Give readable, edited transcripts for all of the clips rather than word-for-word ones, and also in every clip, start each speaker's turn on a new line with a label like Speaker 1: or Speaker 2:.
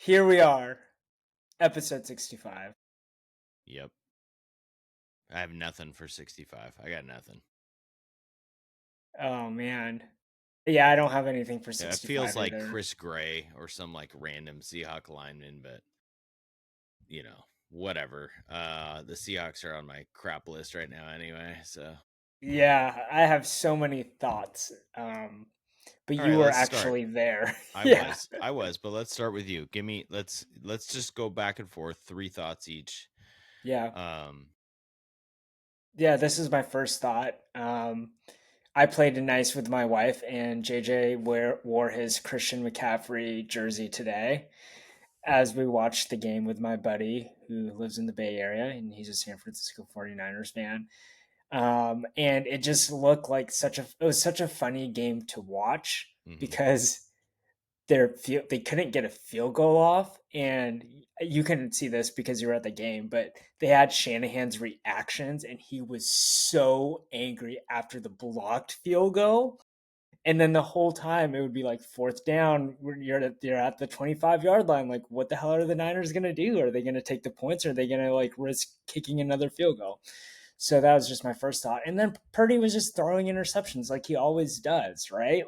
Speaker 1: Here we are, episode 65.
Speaker 2: Yep. I have nothing for 65. I got nothing.
Speaker 1: Oh man. Yeah, I don't have anything for
Speaker 2: Yeah, it feels
Speaker 1: 65
Speaker 2: like
Speaker 1: either.
Speaker 2: Chris Gray or some like random Seahawk lineman, but whatever. The Seahawks are on my crap list right now anyway. So
Speaker 1: Yeah, I have so many thoughts. But
Speaker 2: all
Speaker 1: you
Speaker 2: right,
Speaker 1: were
Speaker 2: let's start.
Speaker 1: actually there.
Speaker 2: I
Speaker 1: Yeah.
Speaker 2: was. I was, but let's start with you. Give me let's just go back and forth, three thoughts each.
Speaker 1: Yeah.
Speaker 2: Um
Speaker 1: Yeah, this is my first thought. I played nice with my wife, and JJ wore his Christian McCaffrey jersey today as we watched the game with my buddy who lives in the Bay Area, and he's a San Francisco 49ers fan. And it just looked like it was such a funny game to watch
Speaker 2: mhm.
Speaker 1: because they couldn't get a field goal off, and you couldn't see this because you were at the game, but they had Shanahan's reactions, and he was so angry after the blocked field goal. And then the whole time it would be like fourth down, you're at the 25-yard line. Like, what the hell are the Niners gonna do? Are they gonna take the points? Or are they gonna like risk kicking another field goal? So that was just my first thought. And then Purdy was just throwing interceptions like he always does, right?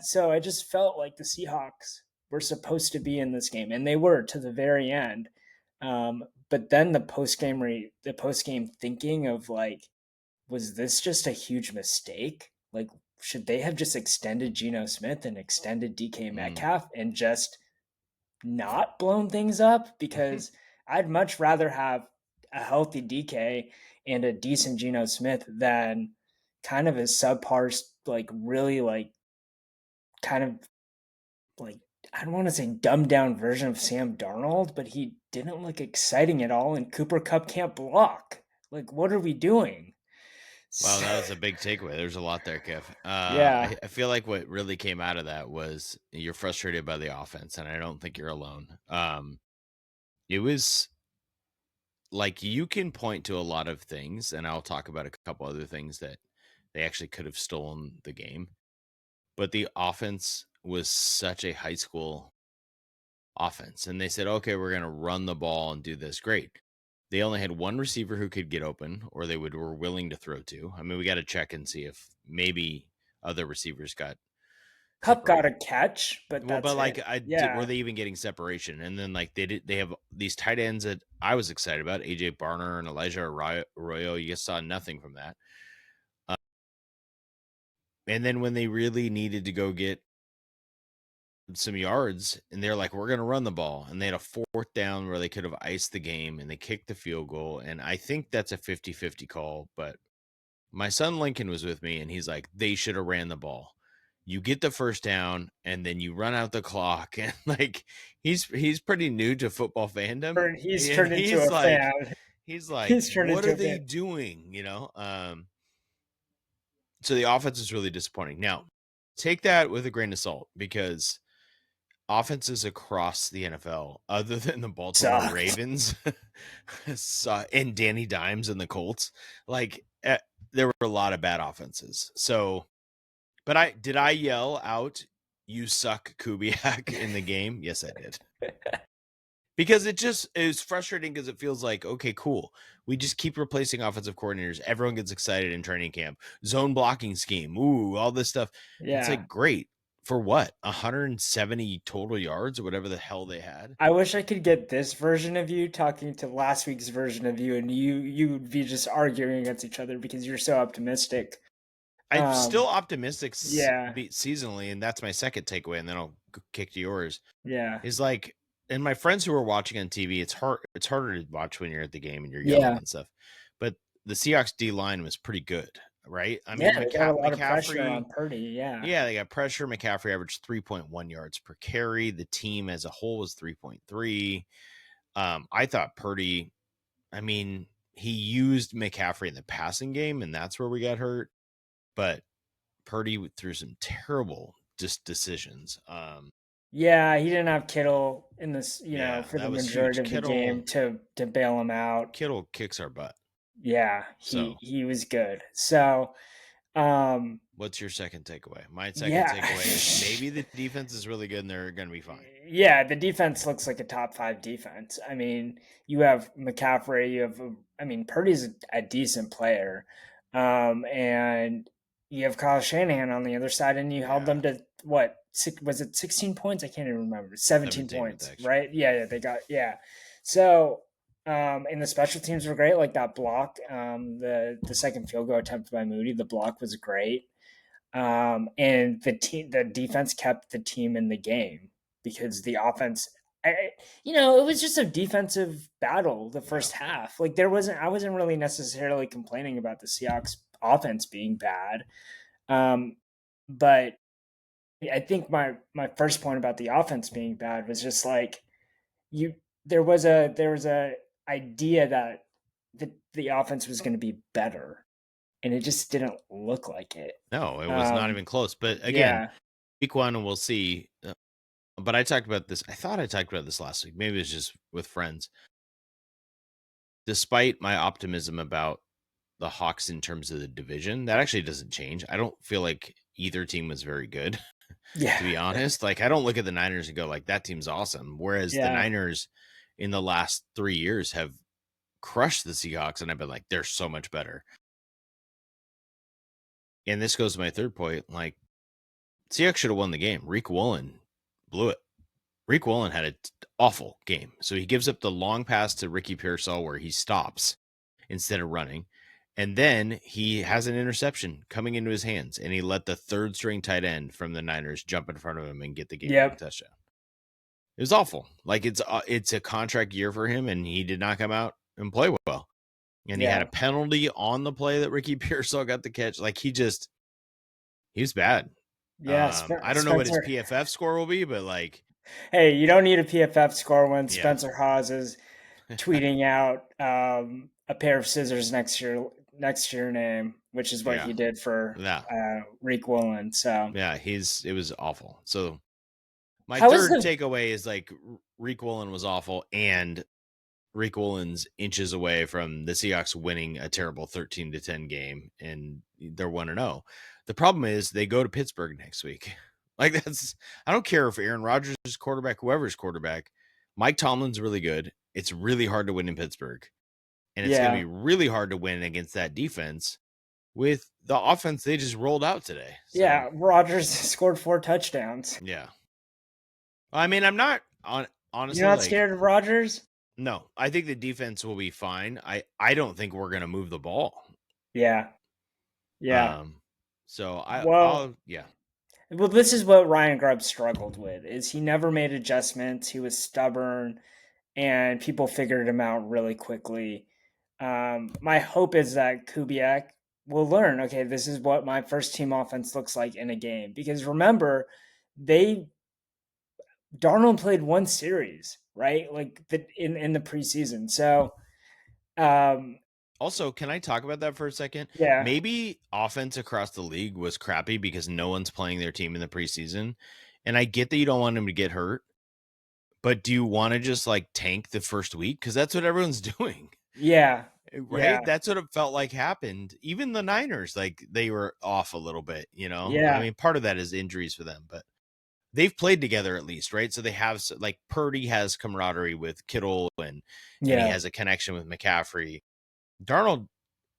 Speaker 1: So I just felt like the Seahawks were supposed to be in this game, and they were to the very end. But then the post game thinking of like, was this just a huge mistake? Like, should they have just extended Geno Smith and extended DK
Speaker 2: Mm.
Speaker 1: Metcalf and just not blown things up? Because I'd much rather have a healthy DK and a decent Geno Smith than kind of a subpar, like really like kind of like I don't want to say dumbed down version of Sam Darnold, but he didn't look exciting at all. And Cooper Cup can't block. Like, what are we doing?
Speaker 2: Wow, that was a big takeaway. There's a lot there, Kev.
Speaker 1: Yeah,
Speaker 2: I feel like what really came out of that was you're frustrated by the offense, and I don't think you're alone. It was like you can point to a lot of things, and I'll talk about a couple other things that they actually could have stolen the game. But the offense was such a high school offense, and they said, okay, we're going to run the ball and do this. Great. They only had one receiver who could get open, or were willing to throw to. I mean, we got to check and see if maybe other receivers got
Speaker 1: Cup got a
Speaker 2: separated.
Speaker 1: catch, but
Speaker 2: Well,
Speaker 1: that's
Speaker 2: but
Speaker 1: it.
Speaker 2: like, I did, were
Speaker 1: Yeah,
Speaker 2: they even getting separation? And then like they have these tight ends that I was excited about, AJ Barner and Elijah Arroyo. You just saw nothing from that. Uh, and then when they really needed to go get some yards, and they're like, we're going to run the ball, and they had a fourth down where they could have iced the game, and they kicked the field goal. And I think that's a 50-50 call, but my son Lincoln was with me, and he's like, they should have ran the ball. You get the first down, and then you run out the clock. And like, he's pretty new to football fandom,
Speaker 1: he's
Speaker 2: and
Speaker 1: turned into a fan.
Speaker 2: he's like,
Speaker 1: He's turned
Speaker 2: what
Speaker 1: into
Speaker 2: are
Speaker 1: a
Speaker 2: they
Speaker 1: fan.
Speaker 2: doing? So the offense is really disappointing. Now, take that with a grain of salt, because offenses across the NFL, other than the Baltimore
Speaker 1: Sucked.
Speaker 2: Ravens and Danny Dimes and the Colts, like there were a lot of bad offenses. So, but I yell out, "You suck, Kubiak" in the game? Yes, I did. Because it is frustrating, because it feels like, okay, cool. We just keep replacing offensive coordinators. Everyone gets excited in training camp. Zone blocking scheme. Ooh, all this stuff. It's
Speaker 1: Yeah.
Speaker 2: like, great. For what? 170 total yards or whatever the hell they had.
Speaker 1: I wish I could get this version of you talking to last week's version of you, and you would be just arguing against each other because you're so optimistic.
Speaker 2: I'm still optimistic
Speaker 1: Yeah,
Speaker 2: seasonally, and that's my second takeaway, and then I'll kick to yours.
Speaker 1: yeah,
Speaker 2: Is like, and my friends who are watching on TV, it's hard. It's harder to watch when you're at the game and you're yelling
Speaker 1: yeah,
Speaker 2: and stuff. But the Seahawks D line was pretty good, right? I
Speaker 1: yeah.
Speaker 2: mean,
Speaker 1: They got a lot of pressure on
Speaker 2: McCaffrey,
Speaker 1: Purdy. Yeah,
Speaker 2: yeah, they got pressure. McCaffrey averaged 3.1 yards per carry. The team as a whole was 3.3. I thought Purdy, I mean, he used McCaffrey in the passing game, and that's where we got hurt. But Purdy threw some terrible decisions.
Speaker 1: yeah. He didn't have Kittle in this,
Speaker 2: Yeah,
Speaker 1: for the
Speaker 2: that was
Speaker 1: majority
Speaker 2: huge.
Speaker 1: of the game to bail him out.
Speaker 2: Kittle kicks our butt.
Speaker 1: Yeah, he
Speaker 2: So,
Speaker 1: he was good. So, um,
Speaker 2: what's your second takeaway? My second
Speaker 1: yeah.
Speaker 2: takeaway is maybe the defense is really good and they're going to be fine.
Speaker 1: Yeah, the defense looks like a top 5 defense. I mean, you have McCaffrey, you have, I mean, Purdy's a decent player. And you have Kyle Shanahan on the other side, and you held
Speaker 2: Yeah,
Speaker 1: them to what? Was it 16 points? I can't even remember. 17
Speaker 2: 17 with
Speaker 1: points,
Speaker 2: extra.
Speaker 1: right? Yeah, yeah, they got, yeah. So, and the special teams were great, like that block, the second field goal attempt by Moody, the block was great. And the defense kept the team in the game because the offense, it was just a defensive battle the
Speaker 2: Yeah.
Speaker 1: first half. Like I wasn't really necessarily complaining about the Seahawks offense being bad, um, but I think my first point about the offense being bad was just like you there was a idea that the offense was going to be better, and it just didn't look like it.
Speaker 2: No, it was not
Speaker 1: Um,
Speaker 2: even close. But again,
Speaker 1: yeah,
Speaker 2: week one, and we'll see. But I talked about this. I thought I talked about this last week. Maybe it's just with friends. Despite my optimism about the Hawks in terms of the division, that actually doesn't change. I don't feel like either team was very good,
Speaker 1: yeah,
Speaker 2: to be honest. Like, I don't look at the Niners and go, like, that team's awesome. Whereas the
Speaker 1: yeah.
Speaker 2: Niners in the last 3 years have crushed the Seahawks, and I've been like, they're so much better. And this goes to my third point. Like, Seahawks should have won the game. Reek Woolen blew it. Reek Woolen had an awful game. So he gives up the long pass to Ricky Pearsall where he stops instead of running. And then he has an interception coming into his hands, and he let the third string tight end from the Niners jump in front of him and get the game winning
Speaker 1: Yep.
Speaker 2: touchdown. It was awful. Like, it's a contract year for him, and he did not come out and play well. And he had a
Speaker 1: Yeah.
Speaker 2: penalty on the play that Ricky Pearsall got the catch. Like, he was bad.
Speaker 1: Yeah.
Speaker 2: I don't know what his
Speaker 1: Spencer.
Speaker 2: PFF score will be, but like,
Speaker 1: Hey, you don't need a PFF score when
Speaker 2: yeah,
Speaker 1: Spencer Hawes is tweeting out a pair of scissors next to your name, which is what
Speaker 2: yeah,
Speaker 1: he did for
Speaker 2: yeah,
Speaker 1: Reek Woolen. So
Speaker 2: yeah. It was awful. So my
Speaker 1: how is
Speaker 2: third
Speaker 1: the
Speaker 2: takeaway is like Reek Woolen was awful, and Reek Woolen's inches away from the Seahawks winning a terrible 13-10 game, and they're 1-0. The problem is they go to Pittsburgh next week. Like, I don't care if Aaron Rodgers is quarterback, whoever's quarterback. Mike Tomlin's really good. It's really hard to win in Pittsburgh, and it's going to
Speaker 1: yeah,
Speaker 2: be really hard to win against that defense with the offense they just rolled out today. So
Speaker 1: yeah, Rogers scored 4 touchdowns.
Speaker 2: yeah, I mean, I'm not
Speaker 1: You're
Speaker 2: honestly
Speaker 1: not
Speaker 2: like,
Speaker 1: scared of Rogers?
Speaker 2: no. I think the defense will be fine. I don't think we're going to move the ball.
Speaker 1: Yeah, yeah.
Speaker 2: Um, so
Speaker 1: Well,
Speaker 2: I'll yeah.
Speaker 1: this is what Ryan Grubb struggled with is he never made adjustments. He was stubborn, and people figured him out really quickly. My hope is that Kubiak will learn. Okay, this is what my first team offense looks like in a game. Because remember, they Darnold played one series, right? Like in the preseason. So um,
Speaker 2: Also, can I talk about that for a second?
Speaker 1: yeah,
Speaker 2: Maybe offense across the league was crappy because no one's playing their team in the preseason. And I get that you don't want them to get hurt, but do you want to just like tank the first week? Because that's what everyone's doing.
Speaker 1: yeah,
Speaker 2: Right?
Speaker 1: yeah,
Speaker 2: That's what it felt like happened. Even the Niners, like they were off a little bit, you know? I
Speaker 1: yeah,
Speaker 2: mean, part of that is injuries for them, but they've played together at least, right? So they have, like, Purdy has camaraderie with Kittle, and he
Speaker 1: yeah,
Speaker 2: has a connection with McCaffrey. Darnold,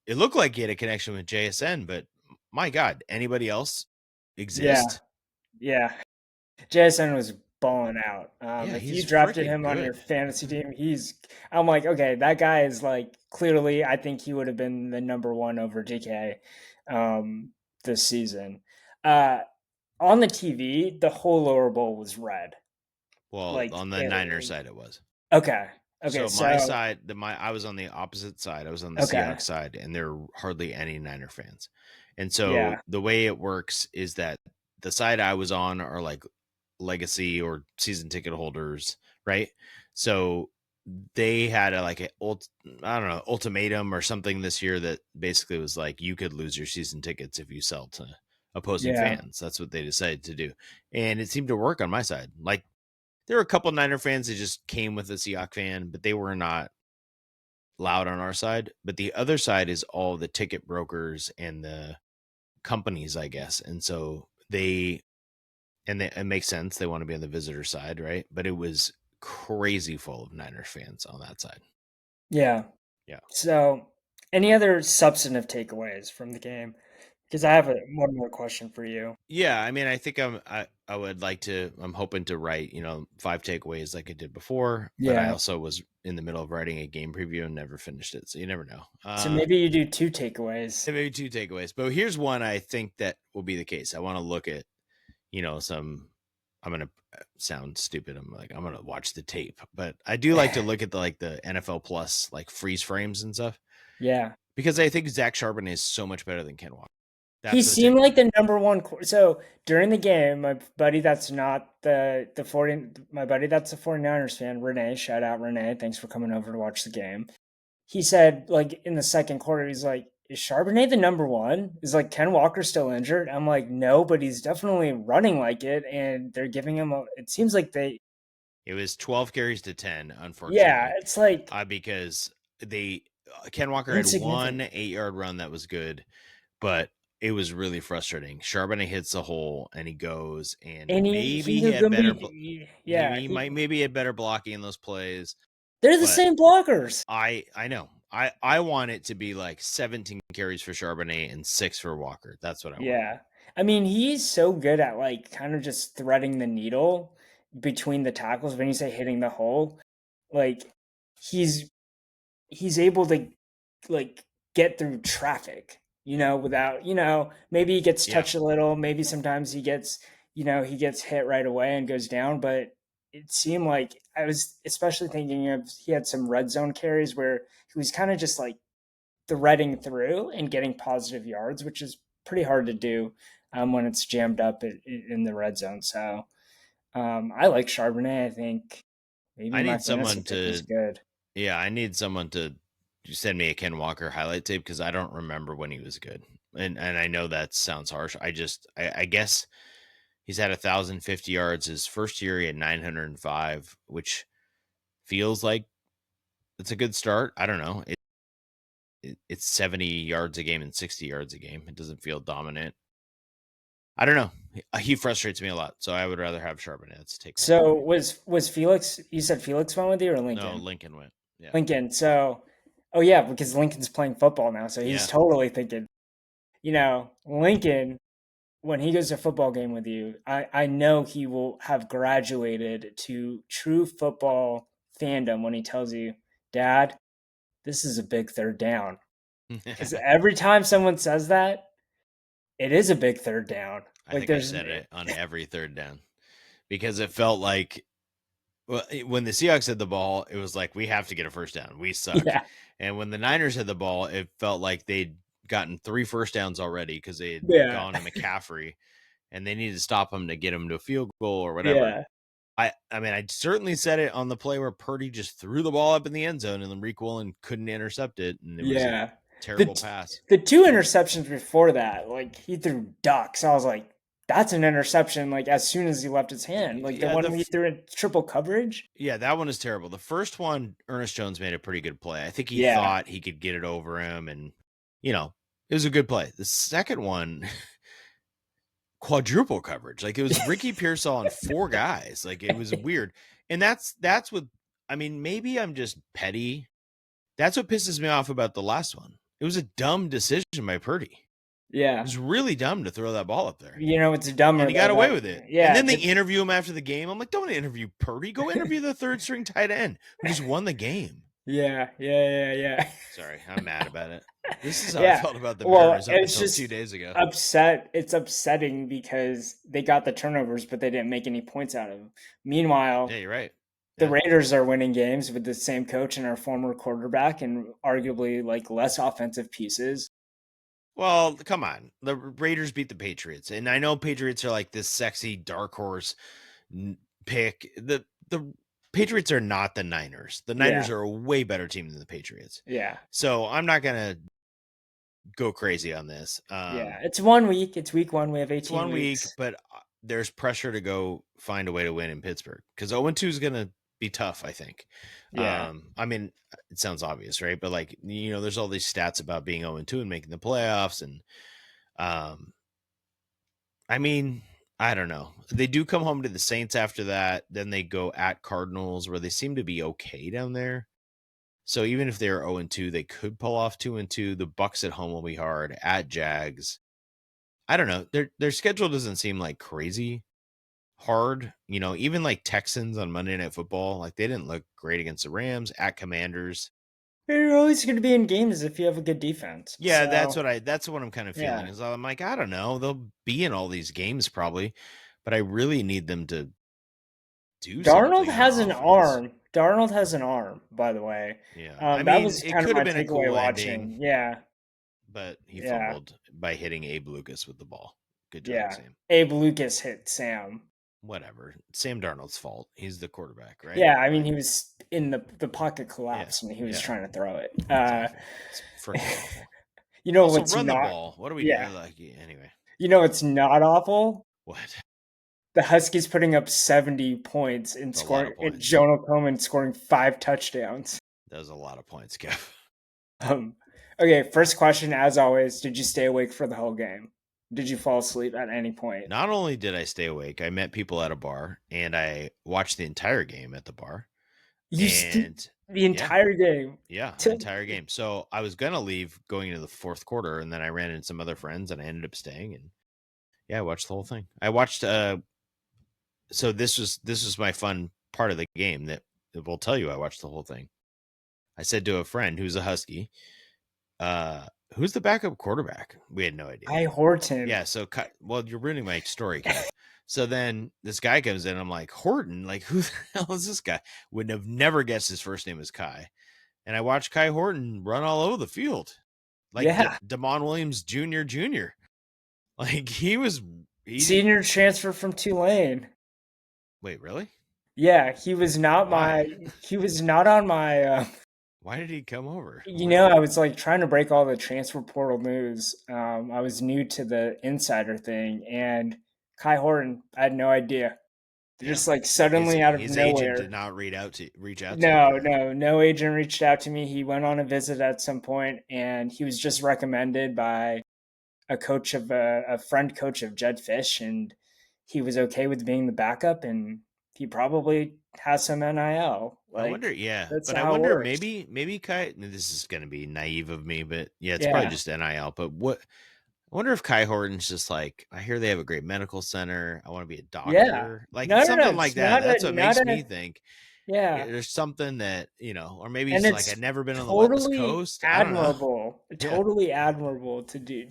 Speaker 2: it looked like he had a connection with JSN, but my God, anybody else
Speaker 1: yeah,
Speaker 2: exist?
Speaker 1: yeah. JSN was balling out.
Speaker 2: Yeah,
Speaker 1: If you
Speaker 2: he's
Speaker 1: drafted
Speaker 2: freaking
Speaker 1: him on your
Speaker 2: good.
Speaker 1: fantasy team, I'm like, okay, that guy is like clearly. I think he would have been the number one over DK this season. Uh, on the TV, the whole lower bowl was red.
Speaker 2: Well,
Speaker 1: Like,
Speaker 2: on the Niners side, it was.
Speaker 1: okay, okay,
Speaker 2: So my
Speaker 1: so
Speaker 2: side, I was on the opposite side. I was on the
Speaker 1: okay,
Speaker 2: Seahawks side, and there are hardly any Niner fans. And
Speaker 1: yeah,
Speaker 2: so the way it works is that the side I was on are like legacy or season ticket holders, right? So they had I don't know, ultimatum or something this year that basically was like you could lose your season tickets if you sell to opposing
Speaker 1: yeah,
Speaker 2: fans. That's what they decided to do, and it seemed to work on my side. Like, there were a couple Niner fans that just came with a Seahawks fan, but they were not loud on our side. But the other side is all the ticket brokers and the companies, I guess. And so they and it makes sense. They want to be on the visitor side, right? But it was crazy full of Niners fans on that side.
Speaker 1: Yeah.
Speaker 2: Yeah.
Speaker 1: So, any other substantive takeaways from the game? Because I have one more question for you.
Speaker 2: Yeah, I mean, I think I would like to I'm hoping to write, 5 takeaways like I did before, but I
Speaker 1: Yeah.
Speaker 2: also was in the middle of writing a game preview and never finished it. So you never know.
Speaker 1: So maybe you do two takeaways.
Speaker 2: Maybe 2 takeaways. But here's one I think that will be the case. I want to look at, some I'm going to sound stupid. I'm going to watch the tape, but I do like to look at the NFL Plus like freeze frames and stuff
Speaker 1: Yeah.
Speaker 2: because I think Zach Charbonnet is so much better than Ken Walker.
Speaker 1: He
Speaker 2: That's the
Speaker 1: seemed
Speaker 2: takeaway.
Speaker 1: like the number one. So during the game, my buddy that's not the 40, my buddy that's a 49ers fan, Renee, shout out Renee. Thanks for coming over to watch the game. He said, like, in the second quarter, he's like, is Charbonnet the number one? Is like Ken Walker still injured? I'm like, no, but he's definitely running like it. And they're giving him it seems like
Speaker 2: It was 12 carries to 10,
Speaker 1: yeah,
Speaker 2: unfortunately,
Speaker 1: it's like
Speaker 2: because they Ken Walker had one
Speaker 1: insignificant.
Speaker 2: 8-yard run that was good, but it was really frustrating. Charbonnet hits the hole and he goes, and
Speaker 1: And
Speaker 2: maybe
Speaker 1: he's
Speaker 2: he
Speaker 1: a
Speaker 2: had
Speaker 1: good
Speaker 2: better.
Speaker 1: yeah,
Speaker 2: He might maybe had better blocking in those plays,
Speaker 1: they're the
Speaker 2: but
Speaker 1: same blockers.
Speaker 2: I know I want it to be like 17 carries for Charbonnet and 6 for Walker. That's what I want.
Speaker 1: Yeah. I mean, he's so good at like kind of just threading the needle between the tackles when you say hitting the hole. Like he's he's able to like get through traffic, without, maybe he gets
Speaker 2: Yeah,
Speaker 1: touched a little, maybe sometimes he gets hit right away and goes down, but it seemed like I was especially thinking of he had some red zone carries where he was kind of just like threading through and getting positive yards, which is pretty hard to do when it's jammed up in the red zone. So I like Charbonnet. I think maybe
Speaker 2: I
Speaker 1: my
Speaker 2: need
Speaker 1: fantasy
Speaker 2: someone
Speaker 1: pick is
Speaker 2: to
Speaker 1: good.
Speaker 2: Yeah, I need someone to send me a Ken Walker highlight tape because I don't remember when he was good. And I know that sounds harsh. I guess he's had 1,050 yards his first year. He had 905, which feels like it's a good start. I don't know. It's 70 yards a game and 60 yards a game. It doesn't feel dominant. I don't know. He frustrates me a lot, so I would rather have Charbonnet. That's a takeaway for
Speaker 1: So
Speaker 2: me.
Speaker 1: was Felix? You said Felix went with you or
Speaker 2: No,
Speaker 1: Lincoln?
Speaker 2: Lincoln went. Yeah,
Speaker 1: Lincoln. So, oh yeah, because Lincoln's playing football now, so he's
Speaker 2: yeah.
Speaker 1: totally thinking. Lincoln, when he goes to a football game with you, I know he will have graduated to true football fandom when he tells you, Dad, this is a big third down. Because every time someone says that, it is a big third down.
Speaker 2: I
Speaker 1: Like
Speaker 2: think I
Speaker 1: there's,
Speaker 2: said it on every third down because it felt like when the Seahawks had the ball, it was like we have to get a first down. We suck.
Speaker 1: yeah,
Speaker 2: And when the Niners had the ball, it felt like they'd gotten 3 first downs already because they had
Speaker 1: yeah,
Speaker 2: gone to McCaffrey and they needed to stop him to get him to a field goal or whatever.
Speaker 1: yeah,
Speaker 2: I mean, I certainly said it on the play where Purdy just threw the ball up in the end zone and then Reek Woolen couldn't intercept it, and it was a
Speaker 1: yeah. The
Speaker 2: terrible
Speaker 1: t-
Speaker 2: pass.
Speaker 1: the two interceptions before that, like he threw ducks. I was like, that's an interception. Like as soon as he left his hand, like the
Speaker 2: Yeah,
Speaker 1: one where he threw in triple coverage.
Speaker 2: that one is terrible. The first one, Ernest Jones made a pretty good play. I think he
Speaker 1: Yeah,
Speaker 2: thought he could get it over him, and you know, it was a good play. The second one, quadruple coverage. Like it was Ricky Pearsall and 4 guys. Like it was weird. And that's what I mean, maybe I'm just petty. That's what pisses me off about the last one. It was a dumb decision by Purdy. It
Speaker 1: yeah.
Speaker 2: was really dumb to throw that ball up there.
Speaker 1: It's dumber
Speaker 2: And he got away
Speaker 1: about
Speaker 2: with it. And
Speaker 1: yeah.
Speaker 2: then they interview him after the game. I'm like, don't interview Purdy. Go interview the third string tight end who just won the game.
Speaker 1: Yeah, yeah, yeah,
Speaker 2: Sorry, I'm mad about it. This is how I
Speaker 1: yeah.
Speaker 2: felt about the
Speaker 1: Well,
Speaker 2: Mariners up
Speaker 1: it's
Speaker 2: until 2
Speaker 1: just
Speaker 2: days ago.
Speaker 1: it's upsetting because they got the turnovers, but they didn't make any points out of them.
Speaker 2: Yeah,
Speaker 1: Meanwhile,
Speaker 2: you're right.
Speaker 1: the
Speaker 2: Yeah.
Speaker 1: Raiders are winning games with the same coach and our former quarterback and arguably like less offensive pieces.
Speaker 2: Well, come on. The Raiders beat the Patriots, and I know Patriots are like this sexy dark horse pick. The Patriots are not the Niners. The Niners
Speaker 1: Yeah,
Speaker 2: are a way better team than the Patriots.
Speaker 1: yeah,
Speaker 2: So I'm not gonna go crazy on this.
Speaker 1: yeah. It's 1 week. It's week one. We have
Speaker 2: It's
Speaker 1: 18
Speaker 2: 1 week,
Speaker 1: weeks.
Speaker 2: but there's pressure to go find a way to win in Pittsburgh because 0-2 is gonna be tough. I think.
Speaker 1: Yeah,
Speaker 2: I mean, it sounds obvious, right? But like there's all these stats about being 0-2 and making the playoffs, and um, I mean, I don't know. They do come home to the Saints after that. Then they go at Cardinals, where they seem to be okay down there. So even if they're 0-2, they could pull off 2-2. The Bucks at home will be hard. At Jags, I don't know. Their schedule doesn't seem like crazy hard. Even like Texans on Monday Night Football, like they didn't look great against the Rams. At Commanders,
Speaker 1: You're always going to be in games if you have a good defense.
Speaker 2: yeah,
Speaker 1: So
Speaker 2: that's what I'm kind of feeling.
Speaker 1: yeah,
Speaker 2: Is I'm like, I don't know, they'll be in all these games probably, but I really need them to do
Speaker 1: Darnold
Speaker 2: something on
Speaker 1: has an
Speaker 2: offense.
Speaker 1: arm. Darnold has an arm, by the way.
Speaker 2: Yeah, I
Speaker 1: That
Speaker 2: mean,
Speaker 1: was
Speaker 2: it
Speaker 1: kind of
Speaker 2: could have
Speaker 1: my
Speaker 2: been a
Speaker 1: takeaway
Speaker 2: cool ending,
Speaker 1: watching. Yeah,
Speaker 2: but he
Speaker 1: yeah,
Speaker 2: fumbled by hitting Abe Lucas with the ball. Good job,
Speaker 1: yeah.
Speaker 2: Sam.
Speaker 1: Abe Lucas hit Sam.
Speaker 2: Whatever. Sam Darnold's fault. He's the quarterback, right?
Speaker 1: Yeah, I mean
Speaker 2: Like,
Speaker 1: he was in the pocket
Speaker 2: yeah,
Speaker 1: collapsed and he was
Speaker 2: yeah.
Speaker 1: trying to throw it.
Speaker 2: It's awful. It's freaking awful.
Speaker 1: You know
Speaker 2: Also,
Speaker 1: what's
Speaker 2: run the
Speaker 1: not?
Speaker 2: ball. What do we do?
Speaker 1: Yeah,
Speaker 2: Like, anyway,
Speaker 1: you know what's not awful?
Speaker 2: what?
Speaker 1: The Huskies putting up 70 points and
Speaker 2: It's a lot
Speaker 1: scoring,
Speaker 2: of
Speaker 1: and
Speaker 2: points.
Speaker 1: Jonah Coleman scoring 5 touchdowns.
Speaker 2: That was a lot of points, Kev.
Speaker 1: Um, okay, first question, as always, did you stay awake for the whole game? Did you fall asleep at any point?
Speaker 2: Not only did I stay awake, I met people at a bar and I watched the entire game at the bar. And
Speaker 1: The
Speaker 2: yeah,
Speaker 1: entire game.
Speaker 2: yeah, the
Speaker 1: Till,
Speaker 2: entire game. So I was gonna leave going into the fourth quarter, and then I ran into some other friends, and I ended up staying. And yeah, I watched the whole thing. I watched. So this was my fun part of the game that will tell you I watched the whole thing. I said to a friend who's a Husky, "Who's the backup quarterback?" We had no idea.
Speaker 1: Kai Horton.
Speaker 2: Yeah, so well, you're ruining my story, Kev. So then this guy comes in. I'm like, Horton, like who the hell is this guy? Would have never guessed his first name was Kai. And I watched Kai Horton run all over the field, like
Speaker 1: Yeah.
Speaker 2: Damon Williams Jr. Like he.
Speaker 1: Senior transfer from Tulane.
Speaker 2: Wait, really?
Speaker 1: Yeah, he was not my
Speaker 2: Why?
Speaker 1: he was not on my
Speaker 2: Why did he come over?
Speaker 1: I was like trying to break all the transfer portal news. I was new to the insider thing and Kai Horton, I had no idea.
Speaker 2: Yeah,
Speaker 1: Just like
Speaker 2: his
Speaker 1: suddenly out of
Speaker 2: his agent did
Speaker 1: nowhere.
Speaker 2: not reach out to you,
Speaker 1: No,
Speaker 2: apparently.
Speaker 1: no, no agent reached out to me. He went on a visit at some point and he was just recommended by a friend coach of Jed Fish, and he was okay with being the backup, and he probably has some NIL.
Speaker 2: I
Speaker 1: Like
Speaker 2: wonder, yeah,
Speaker 1: that's
Speaker 2: but I
Speaker 1: how it
Speaker 2: wonder
Speaker 1: works.
Speaker 2: maybe Kai. This is going to be naive of me, but yeah, it's probably
Speaker 1: Yeah,
Speaker 2: just NIL. But what I wonder if Kai Horton's just like, I hear they have a great medical center. I want to be a
Speaker 1: yeah.
Speaker 2: doctor, like
Speaker 1: No, no, no.
Speaker 2: something like
Speaker 1: It's
Speaker 2: that.
Speaker 1: not
Speaker 2: That's
Speaker 1: a
Speaker 2: what
Speaker 1: not
Speaker 2: makes
Speaker 1: a
Speaker 2: me think
Speaker 1: yeah.
Speaker 2: there's something that or maybe
Speaker 1: And
Speaker 2: he's like,
Speaker 1: it's
Speaker 2: I'd never been on the West
Speaker 1: totally
Speaker 2: Coast. I don't know.
Speaker 1: admirable,
Speaker 2: Yeah,
Speaker 1: totally admirable to do,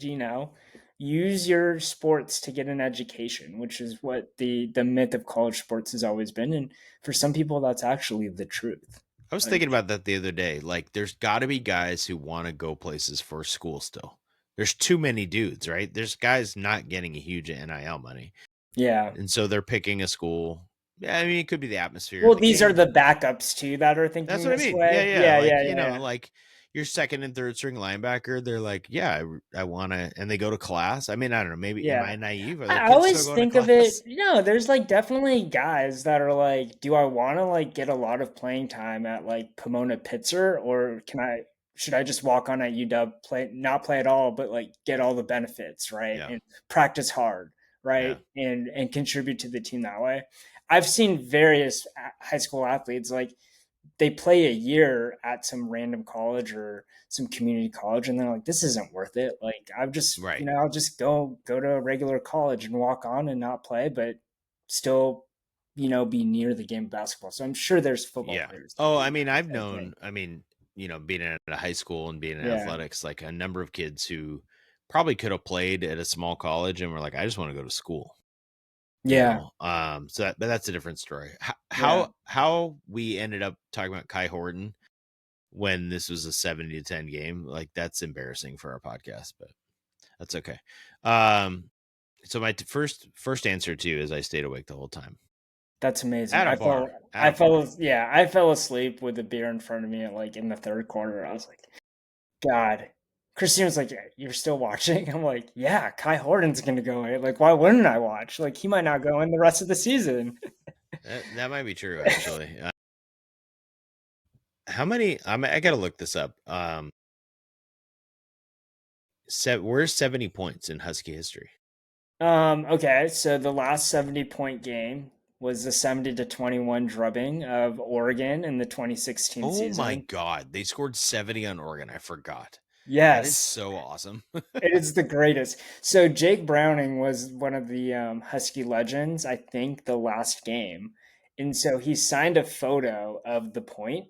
Speaker 1: use your sports to get an education, which is what the myth of college sports has always been. And for some people, that's actually the truth.
Speaker 2: I was
Speaker 1: Like,
Speaker 2: thinking about that the other day. Like, there's got to be guys who want to go places for school still. There's too many dudes, right? There's guys not getting a huge NIL money.
Speaker 1: yeah.
Speaker 2: And so they're picking a school. Yeah, I mean, it could be the atmosphere,
Speaker 1: Well,
Speaker 2: the
Speaker 1: these are
Speaker 2: game.
Speaker 1: the backups too that are
Speaker 2: That's
Speaker 1: thinking
Speaker 2: what I
Speaker 1: this
Speaker 2: mean. Yeah,
Speaker 1: way.
Speaker 2: yeah.
Speaker 1: Yeah,
Speaker 2: Like,
Speaker 1: yeah, yeah, yeah.
Speaker 2: like your second and third string linebacker, they're like, yeah, I want to, and they go to class. I mean, I don't know. Maybe, am
Speaker 1: Yeah.
Speaker 2: I naive? Are there
Speaker 1: I
Speaker 2: kids still
Speaker 1: always
Speaker 2: going to
Speaker 1: think of it,
Speaker 2: class?
Speaker 1: there's like definitely guys that are like, do I want to like get a lot of playing time at like Pomona Pitzer or should I just walk on at UW, not play at all, but like get all the benefits, right?
Speaker 2: Yeah,
Speaker 1: And practice hard,
Speaker 2: yeah,
Speaker 1: right? And contribute to the team that way. I've seen various high school athletes like they play a year at some random college or some community college and they're like this isn't worth it, like I've just
Speaker 2: right.
Speaker 1: I'll just go to a regular college and walk on and not play but still be near the game of basketball. So I'm sure there's football
Speaker 2: Yeah.
Speaker 1: players that
Speaker 2: Oh,
Speaker 1: do
Speaker 2: I mean,
Speaker 1: the
Speaker 2: I've
Speaker 1: same thing.
Speaker 2: known, being at a high school and being in
Speaker 1: Yeah,
Speaker 2: athletics, like a number of kids who probably could have played at a small college and were like, I just want to go to school.
Speaker 1: yeah,
Speaker 2: So but that's a different story.
Speaker 1: yeah.
Speaker 2: How we ended up talking about Kai Horton when this was a 70-10 game, like that's embarrassing for our podcast, but that's okay. Um, so my first answer to you is I stayed awake the whole time
Speaker 1: That's amazing.
Speaker 2: at a bar. At a bar.
Speaker 1: I fell asleep with a beer in front of me at like in the third quarter. I was like, God. Christine was like, "Yeah, you're still watching?" I'm like, yeah, Kai Horton's gonna go in. Like, why wouldn't I watch? Like, he might not go in the rest of the season.
Speaker 2: That might be true, actually. How many? I got to look this up. Where's 70 points in Husky history?
Speaker 1: Okay, so the last 70-point game was the 70-21 drubbing of Oregon in the 2016
Speaker 2: Oh my
Speaker 1: season.
Speaker 2: god, they scored 70 on Oregon. I forgot. That is
Speaker 1: Yes,
Speaker 2: so awesome.
Speaker 1: it is the greatest. So Jake Browning was one of the Husky legends, I think, the last game. And so he signed a photo of the point,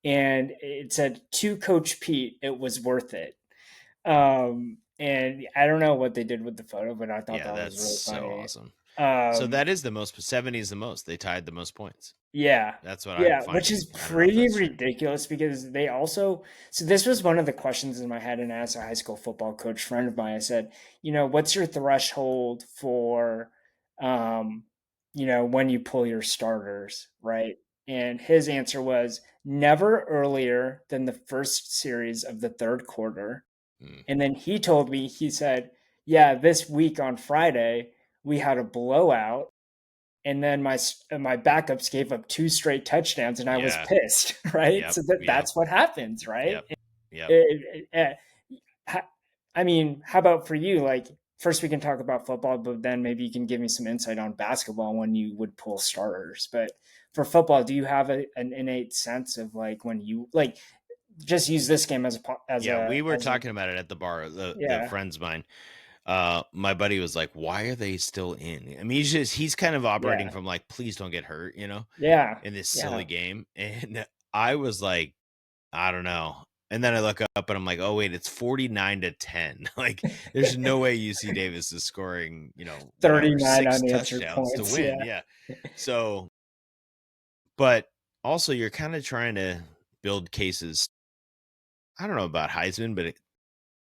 Speaker 1: and it said, "To Coach Pete, it was worth it." And I don't know what they did with the photo, but I thought
Speaker 2: Yeah,
Speaker 1: that was
Speaker 2: that's
Speaker 1: really
Speaker 2: so
Speaker 1: funny.
Speaker 2: awesome. So
Speaker 1: Um,
Speaker 2: that is the most 70 is the most. They tied the most points.
Speaker 1: Yeah.
Speaker 2: That's what I'm
Speaker 1: Yeah, which is
Speaker 2: finding. I don't know if
Speaker 1: pretty
Speaker 2: that's true.
Speaker 1: ridiculous because they also, so this was one of the questions in my head, and as a high school football coach friend of mine, I said, what's your threshold for when you pull your starters, right? And his answer was never earlier than the first series of the third quarter.
Speaker 2: Mm.
Speaker 1: And then he told me, he said, yeah, this week on Friday, we had a blowout, and then my backups gave up two straight touchdowns, and I was
Speaker 2: Yeah.
Speaker 1: pissed, right?
Speaker 2: Yep.
Speaker 1: So
Speaker 2: Yep.
Speaker 1: that's what happens, right?
Speaker 2: Yep. Yep.
Speaker 1: It, it, ha- I mean, how about for you? Like, first we can talk about football, but then maybe you can give me some insight on basketball when you would pull starters. But for football, do you have an innate sense of like when you like just use this game as a
Speaker 2: Yeah, we were
Speaker 1: as a
Speaker 2: talking about it at the bar. The
Speaker 1: yeah,
Speaker 2: friends of mine, my buddy was like, "Why are they still in?" I mean, he's kind of operating
Speaker 1: yeah,
Speaker 2: from like, "Please don't get hurt,"
Speaker 1: yeah,
Speaker 2: in this silly
Speaker 1: yeah.
Speaker 2: game. And I was like, I don't know. And then I look up and I'm like, oh wait, it's 49-10. Like, there's no way UC Davis is scoring, whatever,
Speaker 1: 39
Speaker 2: six
Speaker 1: unanswered
Speaker 2: touchdowns to
Speaker 1: points.
Speaker 2: win.
Speaker 1: Yeah.
Speaker 2: Yeah. So, but also you're kind of trying to build cases. I don't know about Heisman, but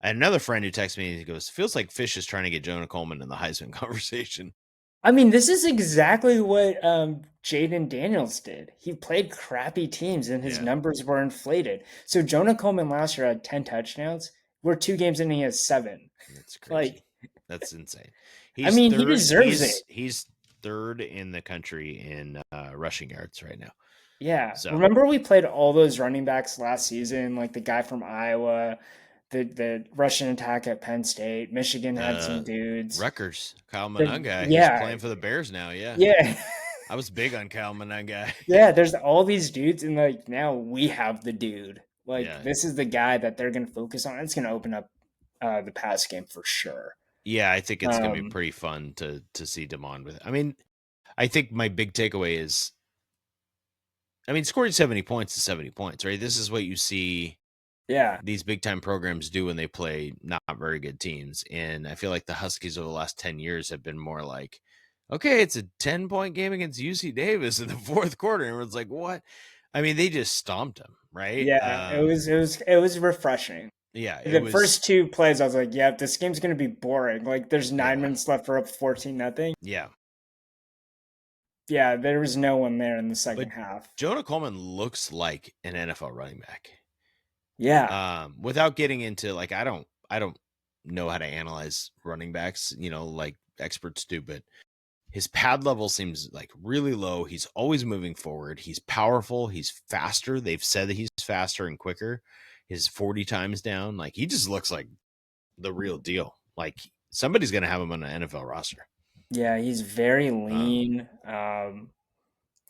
Speaker 2: I had another friend who texted me and he goes, feels like Fish is trying to get Jonah Coleman in the Heisman conversation.
Speaker 1: I mean, this is exactly what Jaden Daniels did. He played crappy teams and his
Speaker 2: Yeah.
Speaker 1: numbers were inflated. So Jonah Coleman last year had 10 touchdowns. We're two games in and he has seven.
Speaker 2: That's crazy.
Speaker 1: Like,
Speaker 2: That's insane.
Speaker 1: I
Speaker 2: He's
Speaker 1: mean, he
Speaker 2: third.
Speaker 1: deserves it.
Speaker 2: He's third in the country in rushing yards right now.
Speaker 1: Yeah.
Speaker 2: So
Speaker 1: Remember we played all those running backs last season, like the guy from Iowa, the Russian attack at Penn State. Michigan had some dudes.
Speaker 2: Rutgers, Kyle Monangai, he's
Speaker 1: Yeah.
Speaker 2: playing for the Bears now. Yeah,
Speaker 1: Yeah.
Speaker 2: I was big on Kyle Monangai.
Speaker 1: Yeah, there's all these dudes, and like now we have the dude. Like
Speaker 2: Yeah,
Speaker 1: this is the guy that they're gonna focus on. It's gonna open up the pass game for sure.
Speaker 2: yeah, I think it's gonna be
Speaker 1: Um,
Speaker 2: pretty fun to see Demond with it. I mean, I think my big takeaway is, I mean, scoring 70 points is 70 points, right? This is what you see
Speaker 1: yeah,
Speaker 2: these big time programs do when they play not very good teams. And I feel like the Huskies over the last 10 years have been more like, okay, it's a 10-point game against UC Davis in the fourth quarter. And everyone's like, what? I mean, they just stomped them, right?
Speaker 1: yeah. It was refreshing.
Speaker 2: Yeah, it
Speaker 1: The
Speaker 2: was,
Speaker 1: first two plays, I was like, yeah, this game's gonna be boring. Like there's nine
Speaker 2: yeah,
Speaker 1: minutes left for up 14-0.
Speaker 2: yeah.
Speaker 1: Yeah, there was no one there in the second
Speaker 2: But
Speaker 1: half.
Speaker 2: Jonah Coleman looks like an NFL running back.
Speaker 1: Yeah,
Speaker 2: Without getting into like, I don't know how to analyze running backs, like experts do, but his pad level seems like really low. He's always moving forward. He's powerful. He's faster. They've said that he's faster and quicker. His 40 times down. Like he just looks like the real deal. Like somebody's gonna have him on an NFL roster.
Speaker 1: yeah, he's very
Speaker 2: Um,
Speaker 1: lean.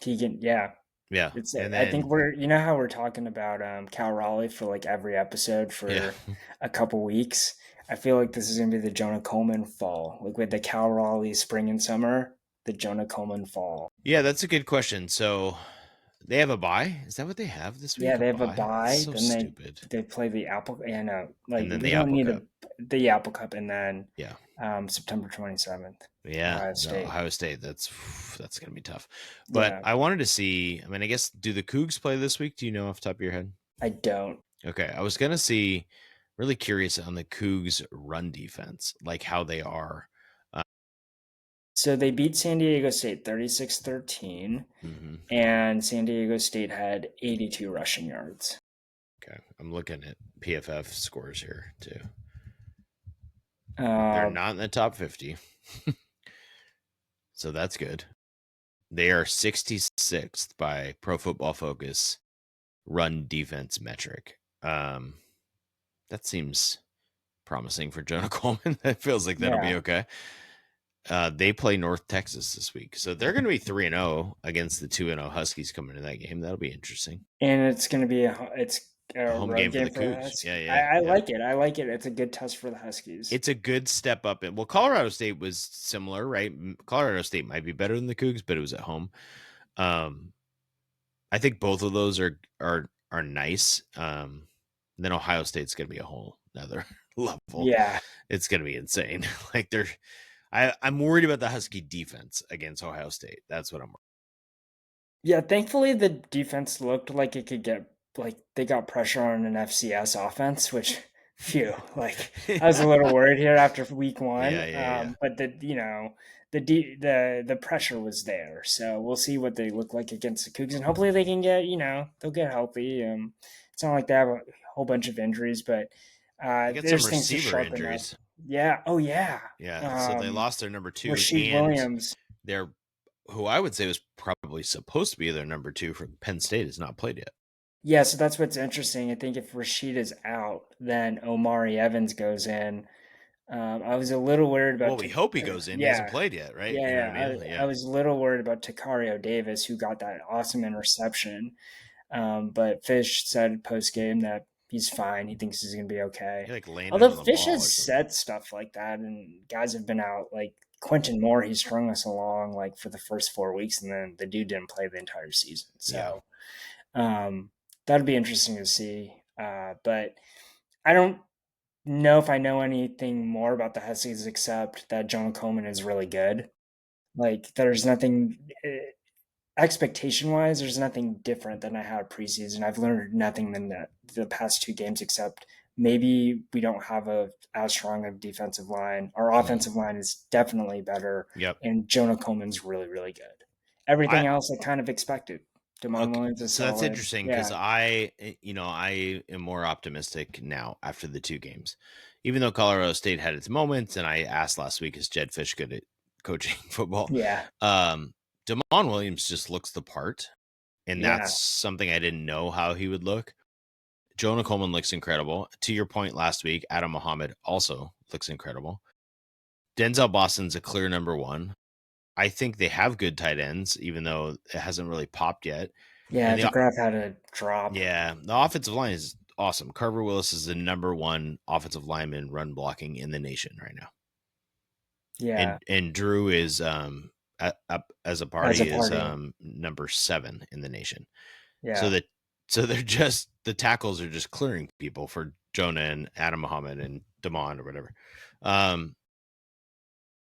Speaker 1: He can, yeah.
Speaker 2: yeah.
Speaker 1: It's
Speaker 2: And
Speaker 1: I think
Speaker 2: then
Speaker 1: how we're talking about Cal Raleigh for like every episode
Speaker 2: yeah.
Speaker 1: for a couple weeks. I feel like this is gonna be the Jonah Coleman fall, like with the Cal Raleigh spring and summer, the Jonah Coleman fall.
Speaker 2: Yeah, that's a good question. So they have a bye. Is that what they have this
Speaker 1: Yeah,
Speaker 2: week? A
Speaker 1: they have a
Speaker 2: bye? That's
Speaker 1: bye,
Speaker 2: so
Speaker 1: then
Speaker 2: stupid.
Speaker 1: they play the Apple and like
Speaker 2: And then
Speaker 1: we
Speaker 2: the
Speaker 1: don't
Speaker 2: Apple
Speaker 1: need
Speaker 2: Cup.
Speaker 1: the Apple Cup, and then
Speaker 2: Yeah.
Speaker 1: September 27th,
Speaker 2: Yeah,
Speaker 1: Ohio
Speaker 2: no,
Speaker 1: State.
Speaker 2: Ohio State. That's gonna be tough. But
Speaker 1: Yeah,
Speaker 2: I wanted to see. I mean, I guess do the Cougs play this week? Do you know off the top of your head?
Speaker 1: I don't.
Speaker 2: Okay, I was gonna see. Really curious on the Cougs' run defense, like how they are. Uh,
Speaker 1: So they beat San Diego State 36-13,
Speaker 2: mhm.
Speaker 1: and San Diego State had 82 rushing yards.
Speaker 2: Okay, I'm looking at PFF scores here too. They're
Speaker 1: Uh,
Speaker 2: not in the top 50, so that's good. They are 66th by Pro Football Focus run defense metric. That seems promising for Jonah Coleman. That feels like that'll be
Speaker 1: yeah.
Speaker 2: okay. They play North Texas this week, so they're going to be 3-0 against the 2-0 Huskies coming into that game. That'll be interesting.
Speaker 1: And it's going to be it's
Speaker 2: A
Speaker 1: a
Speaker 2: home
Speaker 1: road
Speaker 2: game for
Speaker 1: game
Speaker 2: the
Speaker 1: for the
Speaker 2: Cougs.
Speaker 1: Huskies.
Speaker 2: Yeah, yeah,
Speaker 1: I
Speaker 2: yeah.
Speaker 1: like it. I like it. It's a good test for the Huskies.
Speaker 2: It's a good step up. Well, Colorado State was similar, right? Colorado State might be better than the Cougs, but it was at home. I think both of those are nice. Then Ohio State's going to be a whole another level.
Speaker 1: Yeah.
Speaker 2: It's going to be insane. Like I'm worried about the Husky defense against Ohio State. That's what I'm.
Speaker 1: Yeah, thankfully the defense looked like it could get like they got pressure on an FCS offense, which phew, like I was a little worried here after week
Speaker 2: Yeah,
Speaker 1: one.
Speaker 2: yeah, yeah.
Speaker 1: But the pressure was there. So we'll see what they look like against the Cougs and hopefully they can get, they'll get healthy. It's not like they have a whole bunch of injuries, but
Speaker 2: They got some
Speaker 1: there's things to
Speaker 2: receiver
Speaker 1: sharpen up.
Speaker 2: injuries.
Speaker 1: Yeah. Oh yeah.
Speaker 2: Yeah, so they lost their number 2
Speaker 1: Rashid
Speaker 2: and
Speaker 1: Williams.
Speaker 2: their who I would say was probably supposed to be their number 2 from Penn State has not played yet.
Speaker 1: Yeah, so that's what's interesting. I think if Rashid is out, then Omari Evans goes in. I was a little worried
Speaker 2: Well,
Speaker 1: about,
Speaker 2: we hope he goes in. He hasn't
Speaker 1: yeah,
Speaker 2: played yet, right?
Speaker 1: yeah,
Speaker 2: You know what I
Speaker 1: yeah.
Speaker 2: mean?
Speaker 1: I
Speaker 2: Yeah.
Speaker 1: was a little worried about Takario Davis, who got that awesome interception. But Fish said post game that he's fine. He thinks he's going to be okay.
Speaker 2: He like landed
Speaker 1: Although
Speaker 2: on the
Speaker 1: Fish
Speaker 2: ball or
Speaker 1: has
Speaker 2: something.
Speaker 1: said stuff like that, and guys have been out. Like Quentin Moore, he strung us along like for the first 4 weeks, and then the dude didn't play the entire season.
Speaker 2: Yeah.
Speaker 1: So um, that'd be interesting to see. But I don't know if I know anything more about the Huskies except that Jonah Coleman is really good. Like, there's nothing expectation wise. There's nothing different than I had preseason. I've learned nothing than the past 2 games except maybe we don't have a as strong of defensive line. Our
Speaker 2: Mm-hmm.
Speaker 1: offensive line is definitely better,
Speaker 2: Yep.
Speaker 1: and Jonah Coleman's really really good.
Speaker 2: I
Speaker 1: Everything else I kind of expected. Damon
Speaker 2: Okay,
Speaker 1: Williams is
Speaker 2: so that's
Speaker 1: solid.
Speaker 2: interesting because
Speaker 1: Yeah,
Speaker 2: I am more optimistic now after the 2 games, even though Colorado State had its moments. And I asked last week, is Jed Fish good at coaching football?
Speaker 1: yeah,
Speaker 2: Damon Williams just looks the part, and
Speaker 1: yeah,
Speaker 2: that's something I didn't know how he would look. Jonah Coleman looks incredible. To your point last week, Adam Muhammad also looks incredible. Denzel Boston's a clear number 1. I think they have good tight ends, even though it hasn't really popped yet.
Speaker 1: yeah.
Speaker 2: And the
Speaker 1: DeGraff had a drop.
Speaker 2: Yeah, the offensive line is awesome. Carver Willis is the number 1 offensive lineman run blocking in the nation right now,
Speaker 1: Yeah,
Speaker 2: and Drew is up as a
Speaker 1: as a
Speaker 2: party is
Speaker 1: party.
Speaker 2: number 7 in the nation. So
Speaker 1: Yeah,
Speaker 2: that so they're just the tackles are just clearing people for Jonah and Adam Muhammad and Damon or whatever.